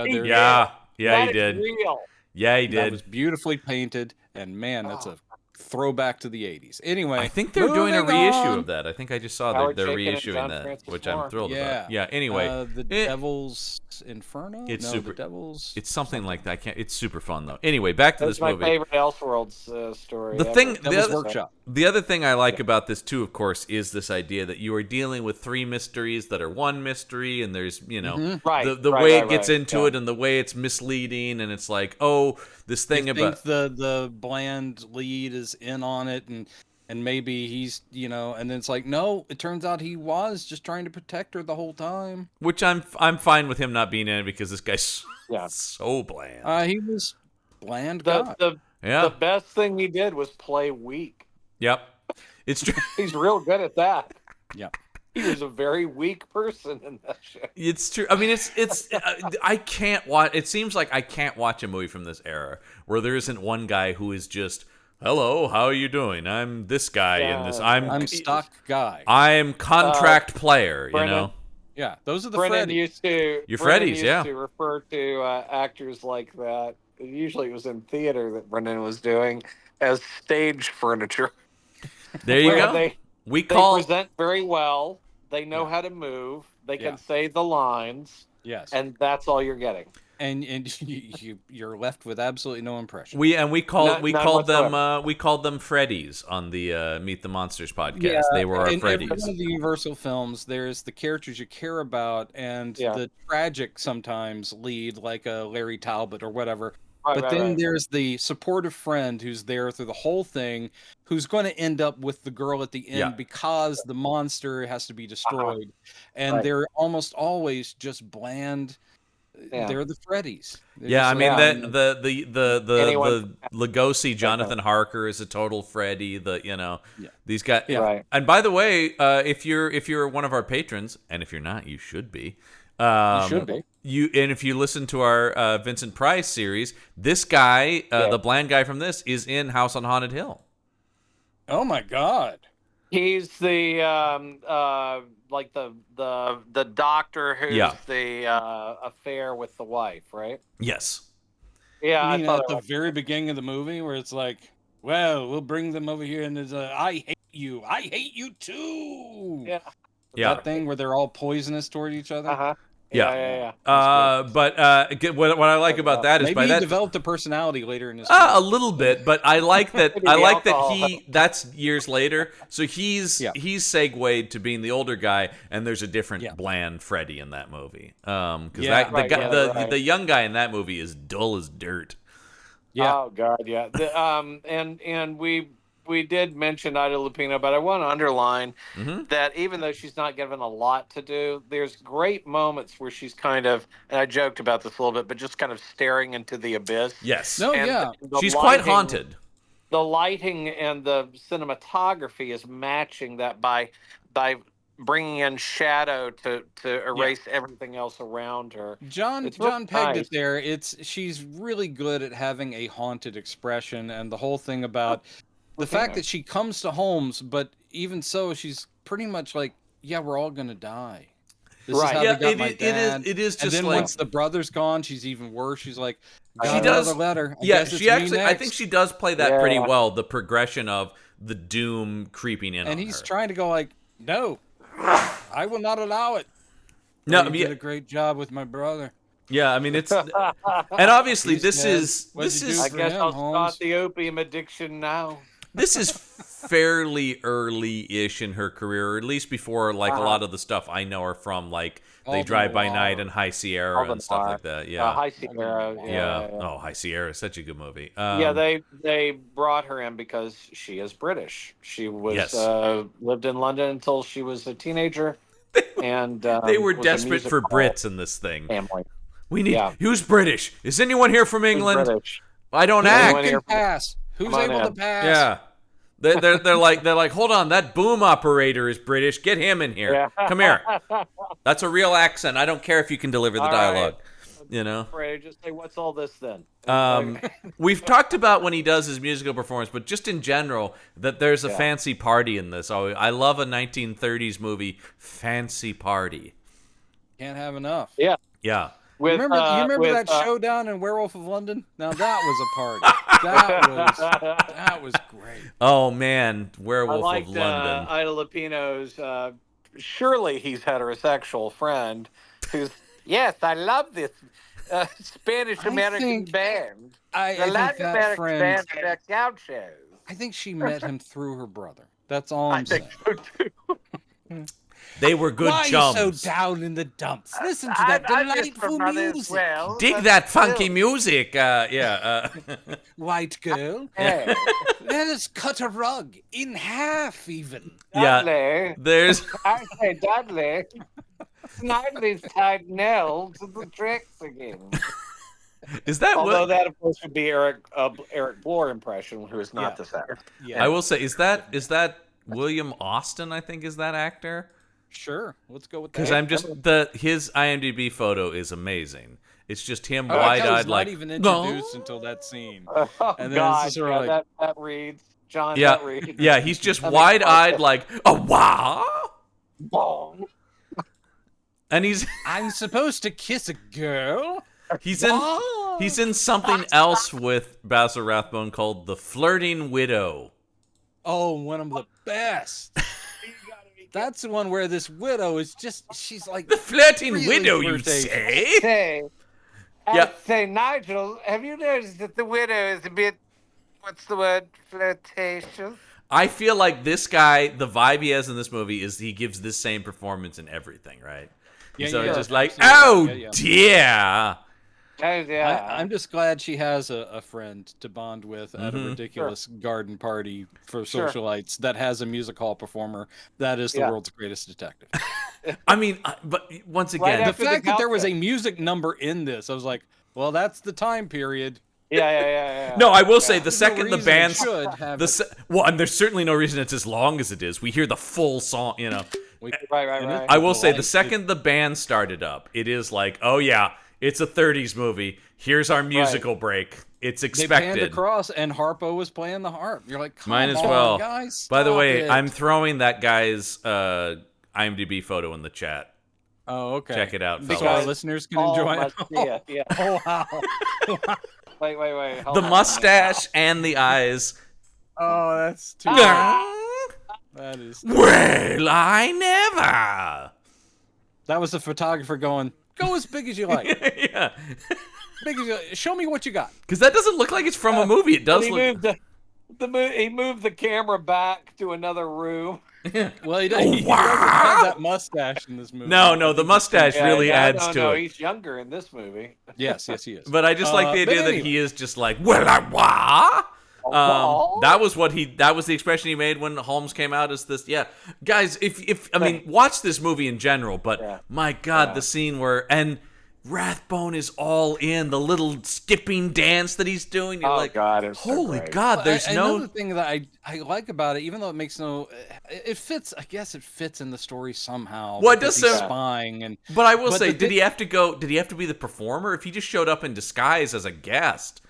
that did. is real. Yeah, he That did. was beautifully painted, and man, that's a throwback to the 80s. Anyway, I think they're doing a reissue on. of that. I think I just saw Howard they're Chaykin and reissuing John that, Francis which Moore. I'm thrilled Yeah. about. Yeah. Anyway, the Devil's Inferno. It's no, super. The Devil's. It's something like that. It's super fun though. Anyway, back to That's this my movie. favorite Elseworlds story. The ever. thing, Devil's Workshop. the other thing I like about this too, of course, is this idea that you are dealing with three mysteries that are one mystery, and there's Right, the right, way right, it gets right, into yeah. it and the way it's misleading, and it's like, oh, this thing You about think the bland lead is in on it, and maybe he's and then it's like, no, it turns out he was just trying to protect her the whole time. which I'm fine with him not being in it, because this guy's Yeah. so bland. He was bland guy. The best thing he did was play weak. Yep, it's true. He's real good at that. Yeah. He was a very weak person in that show. It's true. I mean, it's I can't watch. It seems like I can't watch a movie from this era where there isn't one guy who is just, hello, how are you doing? I'm this guy in this. I'm stock guy. I'm contract player. Brennan, Yeah, those are the Brennan Freddies. used to. Your Brennan Freddies, used yeah. to refer to actors like that. Usually, it was in theater that Brendan was doing as stage furniture. There you Where go. They call present very well. They know how to move. They can say the lines. Yes. And that's all you're getting. And you're left with absolutely no impression. We called None them whatsoever. Freddies on the Meet the Monsters podcast. They were our in every Freddies. one of the Universal films, there's the characters you care about and the tragic sometimes lead, like a Larry Talbot or whatever. But then there's the supportive friend who's there through the whole thing, who's going to end up with the girl at the end because the monster has to be destroyed. And they're almost always just bland. Yeah. They're the Freddies. Yeah, I mean like, that the Lugosi Jonathan Harker is a total Freddy. These guys. Yeah. Right. And by the way, if you're one of our patrons, and if you're not, you should be. You should be. And if you listen to our Vincent Price series, this guy, the bland guy from this, is in House on Haunted Hill. Oh my God! He's the like the doctor who's the affair with the wife, right? Yes. Yeah, I mean, I at thought the very beginning of the movie, where it's like, well, we'll bring them over here, and there's I hate you too. Yeah. That thing where they're all poisonous toward each other. Uh-huh. Yeah. But what I like about that is maybe by he that developed a personality later in his a little bit, but I like that. I like that alcohol. that's years later. So he's segued to being the older guy, and there's a different bland Freddy in that movie. Because the young guy in that movie is dull as dirt. Yeah. Oh God, yeah. And we did mention Ida Lupino, but I want to underline that even though she's not given a lot to do, there's great moments where she's kind of, and I joked about this a little bit, but just kind of staring into the abyss. Yes. No, And She's quite haunted. The lighting and the cinematography is matching that by bringing in shadow to erase everything else around her. John pegged it there. She's really good at having a haunted expression, and the whole thing about the fact that she comes to Holmes, but even so, she's pretty much like yeah, we're all gonna die. This Right. is how Yeah, they got my dad. it is And just then like once the brother's gone, she's even worse. She's like, she got does. another letter. I Yeah, guess she it's me actually. I think next. she does play that pretty Yeah. well. The progression of the doom creeping in And on he's her. trying to go like, no, I will not allow it. No, You did a great job with my brother. yeah. I mean, it's and obviously He's this dead. is What'd this you do is I for guess him, I'll Holmes? start the opium addiction now. this is fairly early-ish in her career, or at least before like a lot of the stuff I know her from, like All They the Drive by noir. Night and High Sierra and stuff like that. Yeah, High Sierra. yeah. Oh, High Sierra is such a good movie. Yeah, they brought her in because she is British. She was Yes. lived in London until she was a teenager, and they were was a desperate for musical Brits in this thing. family. We need. Yeah. Who's British? Is anyone here from Who's England? British? I don't Anyone act. Who here- can pass? Who's Come on able to in. pass? Yeah. They're like, hold on, that boom operator is British. Get him in here. Yeah. Come here. That's a real accent. I don't care if you can deliver the All dialogue. right. You know. Afraid, just say, what's all this then? We've talked about when he does his musical performance, but just in general, that there's a Yeah. fancy party in this. Oh, I love a 1930s movie, Fancy Party. Can't have enough. Yeah. Yeah. With, you remember with, that showdown in Werewolf of London? Now that was a party. that was great. Oh man, I Werewolf liked of London. Ida Lupino's. Surely he's heterosexual friend who's yes, I love this Spanish American think- band. I The think Latin that American friend. band at Gauchos. I think she met him through her brother. That's all I'm I think saying. so too. They were good Why chums. are you so down in the dumps? Listen to that I miss delightful my brother as music. well, Dig but that funky still. music. Yeah. White girl. Hey, Let us cut a rug in half, even. Yeah. Dudley. There's. I say Dudley. Snidely's tied Nell to the tricks again. Is that Although what? that, of course, would be Eric Bloor impression, who is not Yeah. the same. Yeah, I will say, is that William Austin? I think is that actor. sure. Let's go with Because that. I'm just his IMDb photo is amazing. It's just him I like how he's wide-eyed, like not even introduced until that scene. Oh, And then it's God, just sort yeah, of like- that reads. John, yeah, that reads. yeah. He's just That makes wide-eyed, sense. like a wow, Bong. and he's I'm supposed to kiss a girl? he's in something else with Basil Rathbone called The Flirting Widow. Oh, one of the best. That's the one where this widow is she's like, The Flirting Really Widow, you flirtatious. say? Say, Yeah. say, Nigel, have you noticed that the widow is a bit, what's the word, flirtatious? I feel like this guy, the vibe he has in this movie is he gives this same performance in everything, right? Yeah, so yeah, it's just like, absolutely. oh Yeah, dear. Oh, yeah. I'm just glad she has a friend to bond with at a ridiculous garden party for Sure. socialites that has a music hall performer that is the Yeah. world's greatest detective. I mean, but once Right again, The after the fact that there was a cowbell. music number in this, I was like, well, that's the time period. Yeah. no, I will say the There's second no the reason it band should have well, and there's certainly no reason it's as long as it is. We hear the full song, you know. Right. I will say the Like, second the band started up, it is like, oh yeah, it's a 30s movie. Here's our musical break. It's they panned expected. across and Harpo was playing the harp. You're like, come Might as on, well. guys. By the stop way, it. I'm throwing that guy's IMDb photo in the chat. Oh, okay. Check it out, So our fellas. listeners can All enjoy it. must see it, yeah. Oh, wow. Wait. hold The on. mustache and the eyes. Oh, that's too well, That is. I never. That was the photographer going, go as big as you like. Yeah, Big as you like. Show me what you got. because that doesn't look like it's from a movie. It does He look. moved he moved the camera back to another room. Well, he doesn't have that mustache in this movie. No, the mustache really adds to no, it. he's younger in this movie. Yes, he is. But I just like the but idea that anyway. he is just like, well, I wah. Aw. That was the expression he made when Holmes came out as this. Yeah, guys, if I mean, watch this movie in general, but Yeah. my God, the scene where Rathbone is all in the little skipping dance that he's doing. You're Oh, like, God, it's so holy great. God, there's Another no. thing that I like about it, even though it makes no, it fits. I guess it fits in the story somehow. Well, it because does he's so- spying and. But I will But say, the did he have to go? Did he have to be the performer? If he just showed up in disguise as a guest,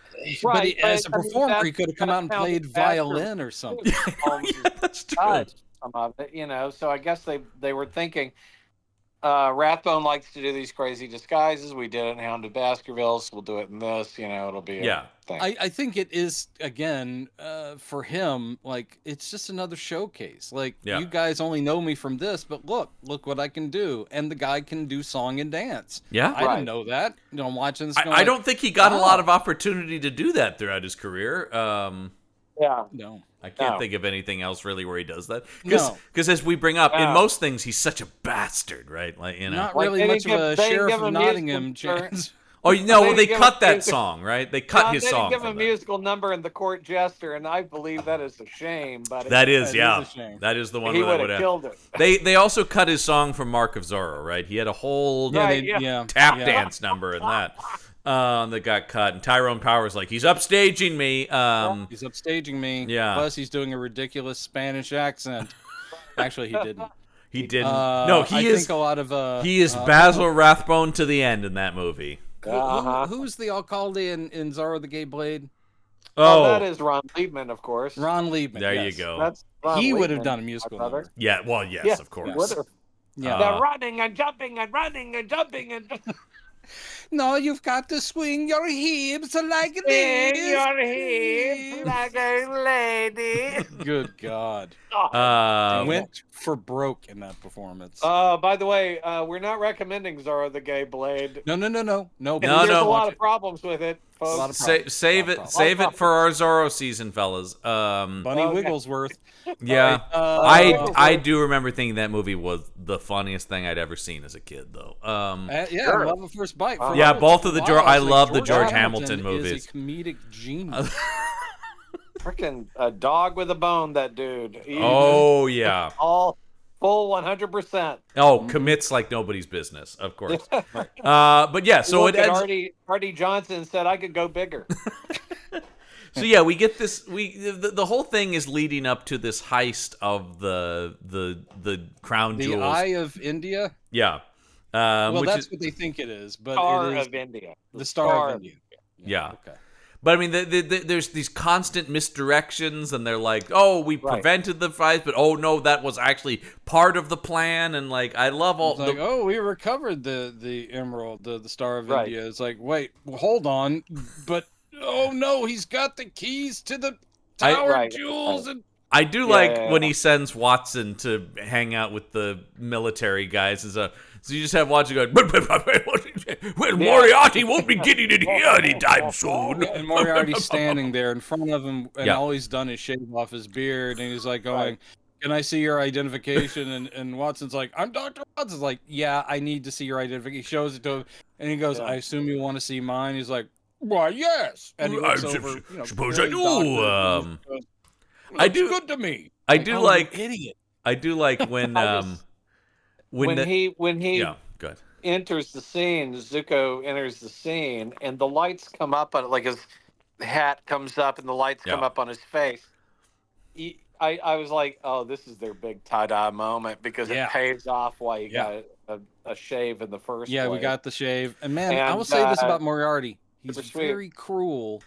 But as a I mean, performer, he could have come out and that's how played the bastard- violin or something. Holmes is- that's true. God, some of it, So I guess they were thinking, Rathbone likes to do these crazy disguises. We did it in Hound of Baskervilles. We'll do it in this. It'll be a thing. I think it is, again, for him, like, it's just another showcase. Like, you guys only know me from this, but look what I can do. And the guy can do song and dance. Yeah. I didn't know that. I'm watching this. I don't think he got a lot of opportunity to do that throughout his career. No. I can't think of anything else really where he does that. Because as we bring up, in most things, he's such a bastard, right? Like, Not really much of a Sheriff of Nottingham chance. Oh, well, they cut that song, right? They cut his song. They didn't give a musical number in The Court Jester, and I believe that is a shame. But that is a shame. That is the one he that would have killed it. They also cut his song from Mark of Zorro, right? He had a whole tap dance number in that. That got cut, and Tyrone Power's like, he's upstaging me. He's upstaging me. Yeah. Plus, he's doing a ridiculous Spanish accent. Actually, he didn't. He didn't. No, he is. Think a lot of. He is Basil Rathbone to the end in that movie. Who's the alcalde in Zorro the Gay Blade? Oh, that is Ron Liebman, of course. Ron Liebman. There you go. That's Ron he Liebman, would have done a musical number. Yeah. Well, yes, of course. Yeah. They're running and jumping and running and jumping and. No, you've got to swing your hips like this. Swing your hips like a lady. Good God. Went for broke in that performance. By the way, we're not recommending Zorro the Gay Blade. No. There's a lot of problems with it, folks. Save it for our Zorro season, fellas. Bunny Wigglesworth. Yeah, I do remember thinking that movie was the funniest thing I'd ever seen as a kid, though. Sure. Love at First Bite. Both of the I love the George Hamilton movies. Is a comedic genius. Freaking a dog with a bone, that dude. Yeah. All full 100%. Oh, commits like nobody's business, of course. But yeah, so it ends. Artie Johnson said I could go bigger. So yeah, we get this. The whole thing is leading up to this heist of the crown jewels. The Eye of India. Yeah. Well, that's what they think it is, but Star it is of India. The Star of India. Yeah. Okay. But I mean, there's these constant misdirections, and they're like, "Oh, we prevented the fight," but "Oh no, that was actually part of the plan." And like, I love all. It's like, "Oh, we recovered the emerald, the Star of India." It's like, wait, hold on, but oh no, he's got the keys to the Tower Jewels and. I do like when he sends Watson to hang out with the military guys. So you just have Watson going, well, Moriarty won't be getting in here anytime soon. And Moriarty's standing there in front of him, and all he's done is shave off his beard, and he's like going, can I see your identification? And Watson's like, I'm Dr. Watson's like, yeah, I need to see your identification. He shows it to him, and he goes, I assume you want to see mine? He's like, why, yes. And he looks over, suppose I do. I do. Good to me. I do like idiot. I do like when he good. enters the scene. Zuko enters the scene, and the lights come up on like his hat comes up, and the lights come up on his face. I was like, oh, this is their big tie-dye moment because it pays off why he got a shave in the first place. Yeah, we got the shave, and man, I will say this about Moriarty: he's very cruel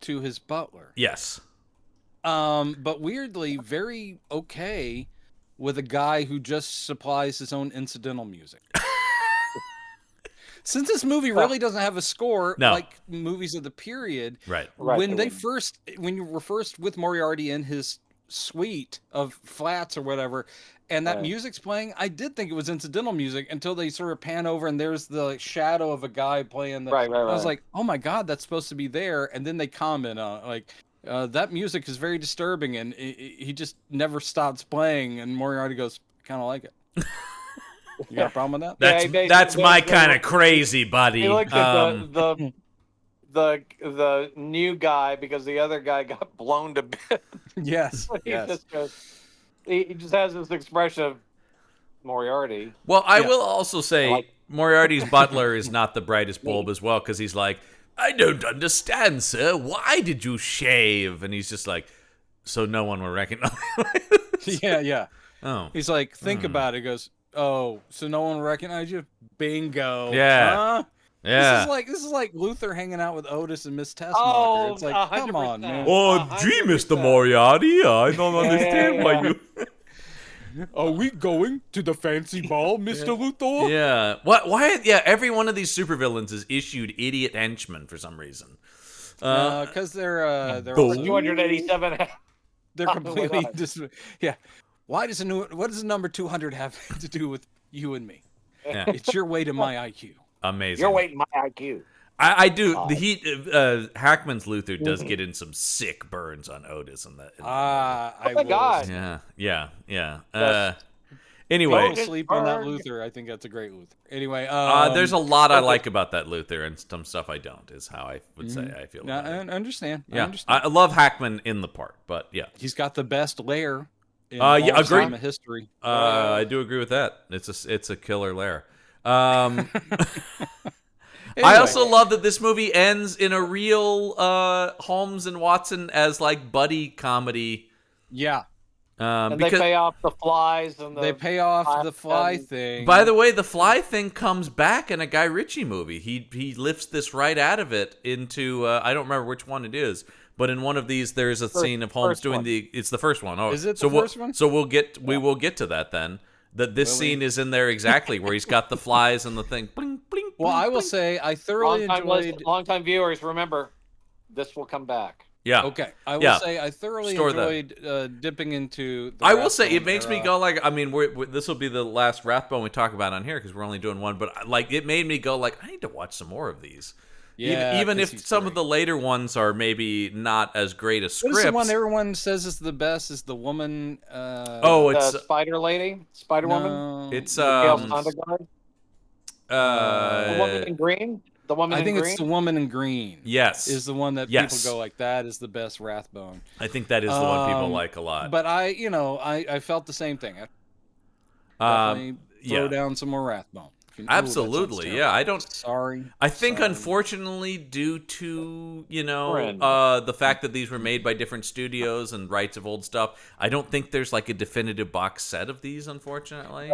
to his butler. Yes. But weirdly, very okay with a guy who just supplies his own incidental music. Since this movie really doesn't have a score like movies of the period, when you were first with Moriarty in his suite of flats or whatever, and that music's playing, I did think it was incidental music until they sort of pan over and there's the shadow of a guy playing the. I was like, oh my god, that's supposed to be there, and then they comment on it, like. That music is very disturbing, and he just never stops playing. And Moriarty goes, "Kind of like it." You got a problem with that? That's my kind of crazy, buddy. He looked at the new guy because the other guy got blown to bits. Yes. He just has this expression of Moriarty. Well, I will also say Moriarty's butler is not the brightest bulb as well, because he's like, I don't understand, sir. Why did you shave? And he's just like, so no one will recognize. Yeah. Oh. He's like, think about it. He goes, oh, so no one will recognize you? Bingo. Yeah. Huh? Yeah. This is like Luther hanging out with Otis and Miss Tessmacher. Oh, it's like, 100%. come on, man. Oh, gee, Mr. Moriarty, I don't understand why you. Are we going to the fancy ball, Mr. Luthor? Yeah. What? Why? Yeah. Every one of these supervillains is issued idiot henchmen for some reason. Because they're also 287. they're completely yeah. What does the number 200 have to do with you and me? Yeah. It's your way to my IQ. Amazing. You're waiting my IQ. I do. The heat. Hackman's Luthor does get in some sick burns on Otis in that. Oh my God. Yeah. Yes. Anyway, Go sleep on that Luthor. I think that's a great Luthor. Anyway, there's a lot I like about that Luthor, and some stuff I don't. Is how I would say I feel. I About it. understand. Yeah, I understand. I love Hackman in the part, but yeah, He's got the best lair in yeah, all agree. time of history. I do agree with that. It's a killer lair. Anyway. I also love that this movie ends in a real Holmes and Watson as like buddy comedy. Yeah. And Because they pay off the flies and They pay off the fly thing. by the way, the fly thing comes back in a Guy Ritchie movie. He lifts this right out of it into I don't remember which one it is, but in one of these there's a scene of Holmes doing it's the first one. Oh, is it so the first one? So we will get to that then. That this scene is in there exactly where he's got the flies and the thing. Bling, bling, Well, bling, I will bling. say I thoroughly enjoyed. Longtime viewers, remember, this will come back. Yeah. Okay, I will say I thoroughly Store enjoyed dipping into. The I will say Rathbone it makes me era. go like, I mean, this will be the last Rathbone we talk about on here because we're only doing one, but like it made me go like, I need to watch some more of these. Yeah, even 'cause if he's some of great. the later ones are maybe not as great as What scripts. is the one everyone says is the best? Is the woman? Oh, The it's Spider Lady, Spider Woman, no, it's Gail Sondergaard, the woman in green. The woman I in think green. it's the woman in green. yes, Is the one that Yes. people go like that is the best Rathbone. I think that is the one people Um, like a lot. But I felt the same thing. Definitely throw down some more Rathbone. Ooh, that sounds Absolutely, terrible. yeah. I don't. Sorry. I think, Sorry. unfortunately, due to Friend. the fact that these were made by different studios and rights of old stuff, I don't think there's like a definitive box set of these. Unfortunately,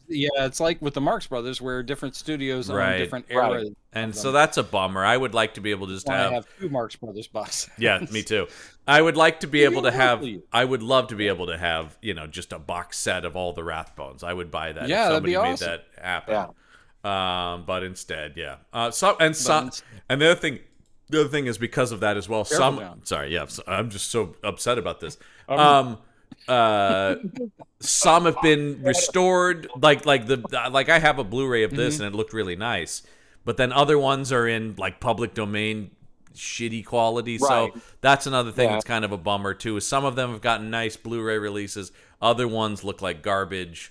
Yeah, it's like with the Marx Brothers, where different studios own Right. different Right. eras. and so that's a bummer. I would like to be able to just I have two Marx Brothers boxes. Yeah, me too. I would like to be able to have. Exactly. I would love to be able to have just a box set of all the Rathbones. I would buy that. Yeah, if that'd be somebody made awesome. that happen. Yeah. But instead, yeah. And the other thing is because of that as well. John. Sorry, yeah. I'm just so upset about this. Some have been restored. Like I have a Blu-ray of this and it looked really nice. But then other ones are in like public domain shitty quality. Right. So that's another thing Yeah. that's kind of a bummer too. Is some of them have gotten nice Blu-ray releases. Other ones look like garbage.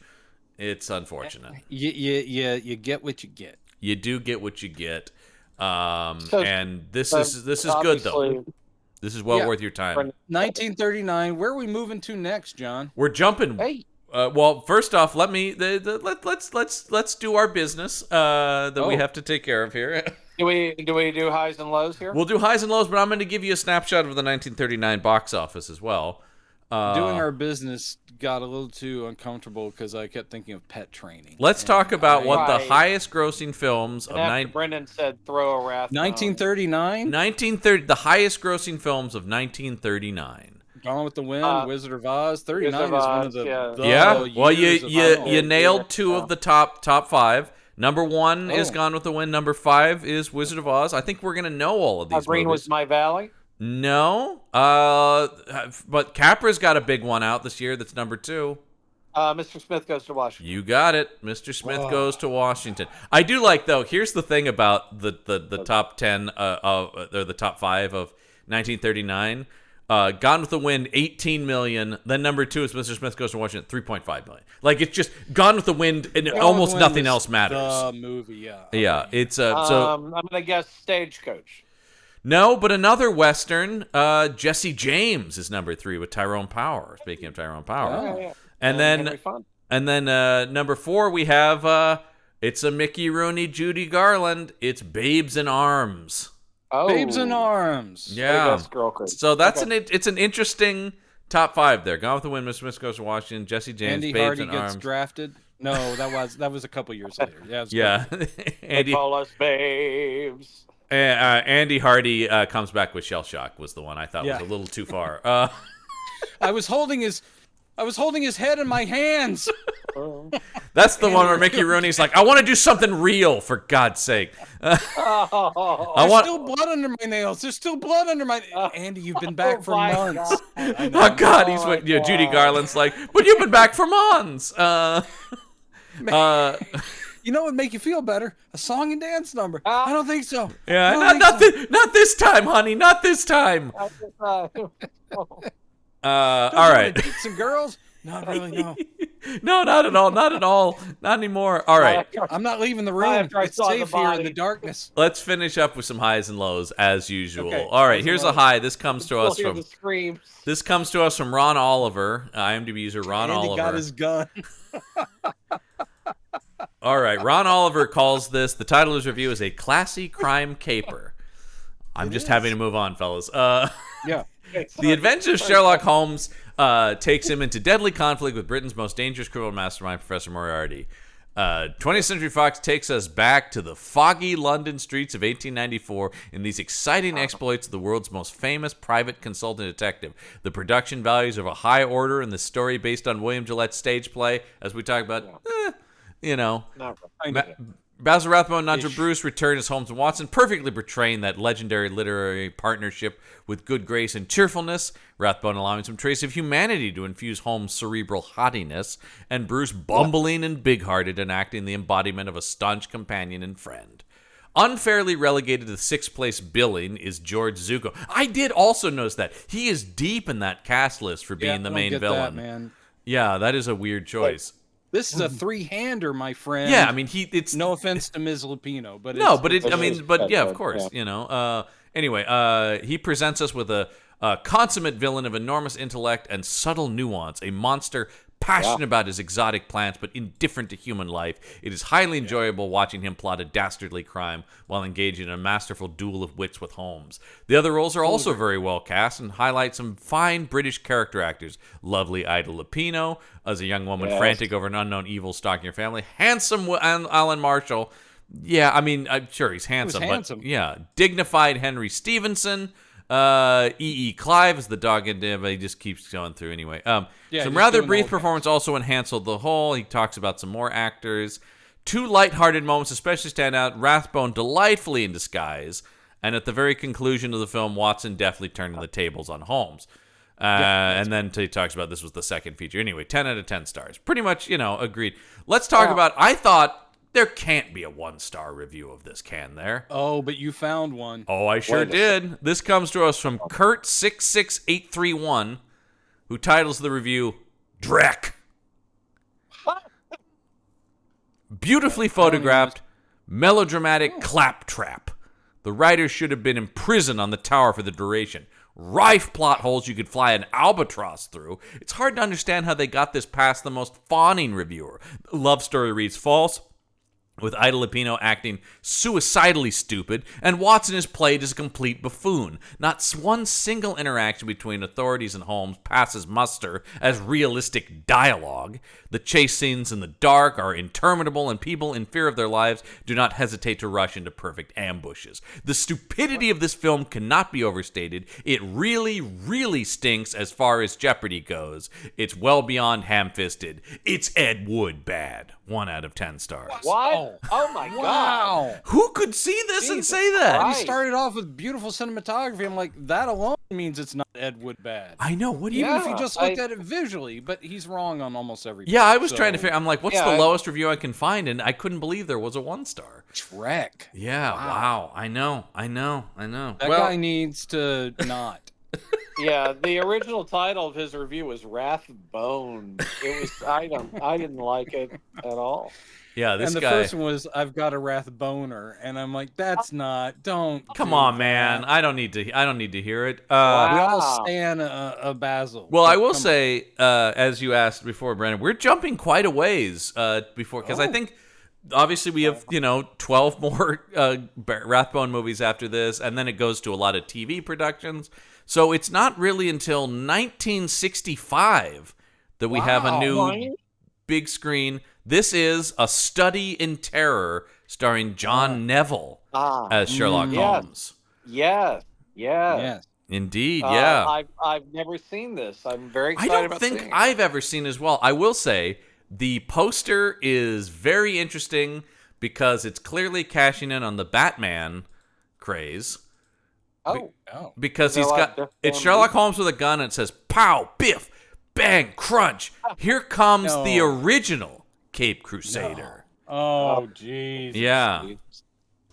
It's unfortunate. You get what you get. You do get what you get. So- And this so is good though. obviously, This is well Yeah. worth your time. 1939. Where are we moving to next, John? We're jumping. Hey. Well, first off, let's do our business that we Oh. have to take care of here. Do we do highs and lows here? We'll do highs and lows, but I'm going to give you a snapshot of the 1939 box office as well. Doing our business got a little too uncomfortable because I kept thinking of pet training. Let's talk about what the Right. highest grossing films of And after Brendan said throw a wrath. 1939. 1930, the highest grossing films of 1939. Gone with the Wind, Wizard of Oz. 39 Wizard of is one Oz, of the, yeah. the Yeah, well, years of you film. nailed two of the top five. Number one is Oh. Gone with the Wind. Number 5 is Wizard of Oz. I think we're gonna know all of these Green movies. was my valley. No, but Capra's got a big one out this year. That's number 2. Mr. Smith Goes to Washington. You got it. Mr. Smith Goes to Washington. I do like though. Here's the thing about the top 10 or the top 5 of 1939. Gone with the Wind, 18 million. Then number 2 is Mr. Smith Goes to Washington, 3.5 million. Like it's just Gone with the Wind, and Gone almost with the Wind nothing is else matters. The movie, yeah. Yeah, it's so I'm gonna guess Stagecoach. no, but another Western. Jesse James is number 3 with Tyrone Power. Speaking of Tyrone Power, Yeah. and Henry Fonda. then number 4 we have it's a Mickey Rooney, Judy Garland. It's Babes in Arms. Oh, Babes in Arms. Yeah. Big-ass girl crush. So that's Okay. it's an interesting top 5 there. Gone with the Wind, Mr. Smith Goes to Washington, Jesse James, Andy Babes Hardy in gets Arms. drafted. No, that was a couple years later. Yeah. It was Yeah, They call us babes. Andy Hardy comes back with Shell Shock was the one I thought Yeah. was a little too far. I was holding his I was holding his head in my hands. That's the one where Mickey Rooney's like, I want to do something real, for God's sake. There's still blood under my nails. There's still blood under my... Andy, you've been back for months. Oh, God, Judy Garland's like, but you've been back for months. You know what would make you feel better? A song and dance number. I don't think so. Yeah, not this time, honey. Not this time. All right. Date some girls? Not really, no. No, not at all. Not at all. Not anymore. All right. I'm not leaving the room. It's safe here in the darkness. Let's finish up with some highs and lows as usual. Okay. All right, here's a high. This comes to us from Ron Oliver, IMDb user Ron Andy Oliver. got his gun. All right, Ron Oliver calls this, the title of his review is A Classy Crime Caper. I'm just having to move on, fellas. Yeah. The Adventures of Sherlock Holmes takes him into deadly conflict with Britain's most dangerous criminal mastermind, Professor Moriarty. 20th Century Fox takes us back to the foggy London streets of 1894 in these exciting exploits of the world's most famous private consultant detective. The production values of a high order and the story based on William Gillette's stage play, as we talked about, Basil Rathbone and Nigel Bruce return as Holmes and Watson, perfectly portraying that legendary literary partnership with good grace and cheerfulness, Rathbone allowing some trace of humanity to infuse Holmes' cerebral haughtiness, and Bruce bumbling and big-hearted and acting the embodiment of a staunch companion and friend. Unfairly relegated to sixth place billing is George Zucco. I did also notice that. He is deep in that cast list for being the main villain. That, man. Yeah, that is a weird choice. This is a three-hander, my friend. Yeah, I mean, it's no offense to Ms. Lupino, but of course, yeah. Anyway, he presents us with a consummate villain of enormous intellect and subtle nuance, a monster passionate about his exotic plants but indifferent to human life. It is highly enjoyable watching him plot a dastardly crime while engaging in a masterful duel of wits with Holmes. The other roles are also very well cast and highlight some fine British character actors. Lovely Ida Lupino as a young woman frantic over an unknown evil stalking her family. Handsome Alan Marshall. Yeah, I mean, I'm sure he's handsome, but yeah. Dignified Henry Stevenson. E.E. Clive is the dog in him, but he just keeps going through anyway. Some rather brief performance also enhanced the whole. He talks about some more actors. Two lighthearted moments especially stand out. Rathbone delightfully in disguise, and at the very conclusion of the film, Watson definitely turning the tables on Holmes. And then he talks about this was the second feature. Anyway, 10 out of 10 stars. Pretty much, agreed. Let's talk about, I thought, there can't be a 1-star review of this, can there? Oh, but you found one. Oh, I sure did. This comes to us from Kurt66831, who titles the review, Dreck. Beautifully photographed, melodramatic claptrap. The writer should have been imprisoned on the tower for the duration. Rife plot holes you could fly an albatross through. It's hard to understand how they got this past the most fawning reviewer. The love story reads false, with Ida Lupino acting suicidally stupid, and Watson is played as a complete buffoon. Not one single interaction between authorities and Holmes passes muster as realistic dialogue. The chase scenes in the dark are interminable, and people in fear of their lives do not hesitate to rush into perfect ambushes. The stupidity of this film cannot be overstated. It really, really stinks as far as Jeopardy goes. It's well beyond ham-fisted. It's Ed Wood bad. 1 out of 10 stars. What? Oh my God. Who could see this and say that? He started off with beautiful cinematography. I'm like, that alone means it's not Ed Wood bad. I know. What do you Even if you just looked at it visually, but he's wrong on almost everything. Yeah, I was trying to figure. I'm like, what's the lowest review I can find? And I couldn't believe there was a 1-star. Dreck. Yeah, wow. I know. That guy needs to not. Yeah, the original title of his review was Rathbone. It was I didn't like it at all. Yeah, this guy. And the first one was I've got a Rathboner, and I'm like, that's not. Don't. Come on, man. I don't need to hear it. We all stand a Basil. Well, I will say, as you asked before, Brandon, we're jumping quite a ways before because I think. Obviously, we have 12 more Rathbone movies after this, and then it goes to a lot of TV productions. So it's not really until 1965 that we have a new big screen. This is A Study in Terror, starring John Neville as Sherlock Holmes. Yes. Indeed, yeah. I've never seen this. I'm very I excited don't about think seeing it. I've ever seen as well. I will say the poster is very interesting because it's clearly cashing in on the Batman craze. Oh. Because They're he's like got the it's film Sherlock Holmes with a gun and it says pow, biff, bang, crunch. Here comes the original Cape Crusader. Oh, jeez. Yeah.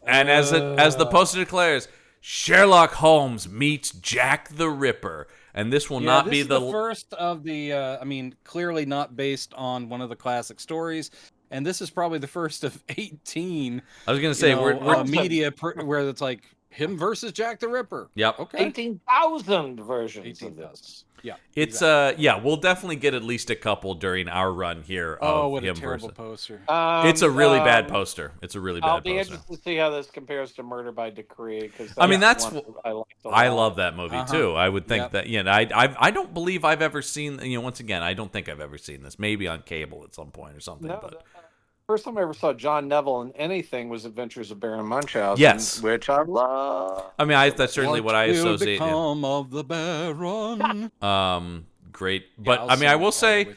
And as the poster declares, Sherlock Holmes meets Jack the Ripper. And this will not be the first of the clearly not based on one of the classic stories. And this is probably the first of 18. I was going to say we're media where it's like him versus Jack the Ripper. Yep. Okay. 18,000 versions of this. Yeah. It's we'll definitely get at least a couple during our run here. What him a terrible versus. poster! It's a really bad poster. It's a really bad I'll poster. be interested to see how this compares to Murder by Decree. Because I love that movie too. I would think that I don't believe I've ever seen. Once again, I don't think I've ever seen this. Maybe on cable at some point or something. No, but first time I ever saw John Neville in anything was Adventures of Baron Munchausen. Yes, which I love. I mean, that's certainly what I associate. Become of the Baron. Great, but I mean, I will say,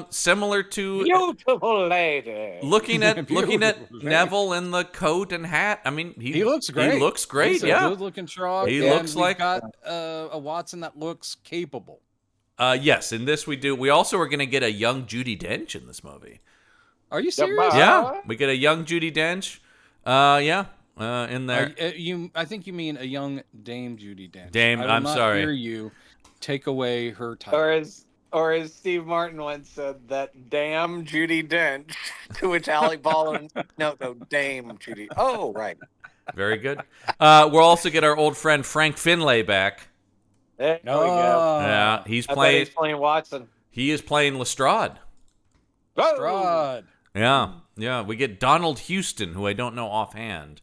similar to beautiful lady. Looking at Neville in the coat and hat. I mean, he looks great. He looks great. He's a good-looking Sherlock. He looks like got a Watson that looks capable. Yes, in this we do. We also are going to get a young Judi Dench in this movie. Are you serious? Yeah, we get a young Judi Dench. In there. I think you mean a young Dame Judi Dench. I'm sorry. Hear you take away her title. Or as Steve Martin once said, that damn Judi Dench. To which Alec Baldwin, no, Dame Judi. Oh, right. Very good. We'll also get our old friend Frank Finlay back. There we go. Yeah, he's playing Watson. He is playing Lestrade. Lestrade. Yeah. We get Donald Houston, who I don't know offhand,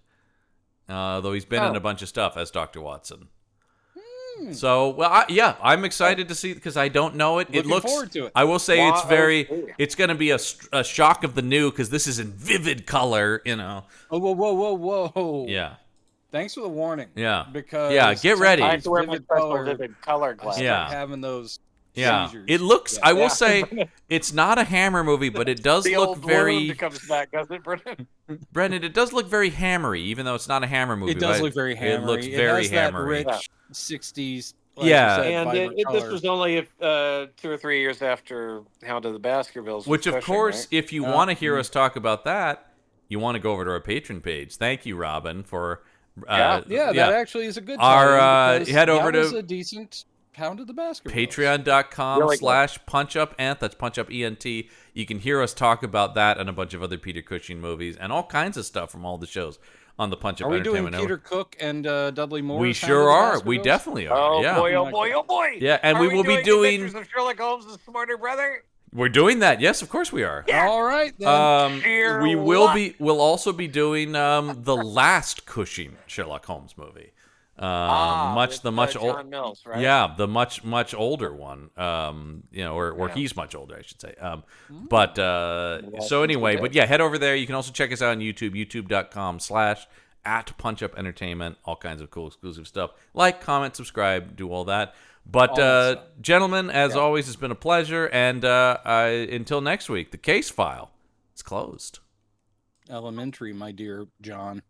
though he's been in a bunch of stuff as Dr. Watson. So, I'm excited to see because I don't know it. Looking forward to it. I will say it's going to be a shock of the new because this is in vivid color, Oh, whoa. Yeah. Thanks for the warning. Yeah. Because get ready. I have to wear my special vivid color glasses. Yeah. Having those seizures. It looks. I will say it's not a Hammer movie, but it does the look old very. comes back, doesn't it, Brendan? Brendan, it does look very hammery, even though it's not a Hammer movie. It does look very hammery. It looks very hammery. That rich 60s. This was only 2 or 3 years after Hound of the Baskervilles. Which, of course, right? if you want to hear us talk about that, you want to go over to our Patreon page. Thank you, Robin, for. That actually is a good time. Head over to was a decent Hound of the Baskervilles. Patreon.com/punchup. That's punchup ENT. You can hear us talk about that and a bunch of other Peter Cushing movies and all kinds of stuff from all the shows on the Punch Up Entertainment Network. Are we doing Peter Cook and Dudley Moore? We sure are. We definitely are. Oh boy! Yeah, and we will be doing Adventures of Sherlock Holmes' Smarter Brother. We're doing that. Yes, of course we are. Yeah. All right then. We'll also be doing the last Cushing Sherlock Holmes movie. Much older. John Mills, right? Yeah, the much older one. Or he's much older, I should say. So anyway, head over there. You can also check us out on YouTube, youtube.com/@punchupentertainment. All kinds of cool exclusive stuff. Like, comment, subscribe, do all that. But gentlemen, as always, it's been a pleasure. And until next week, the case file is closed. Elementary, my dear John.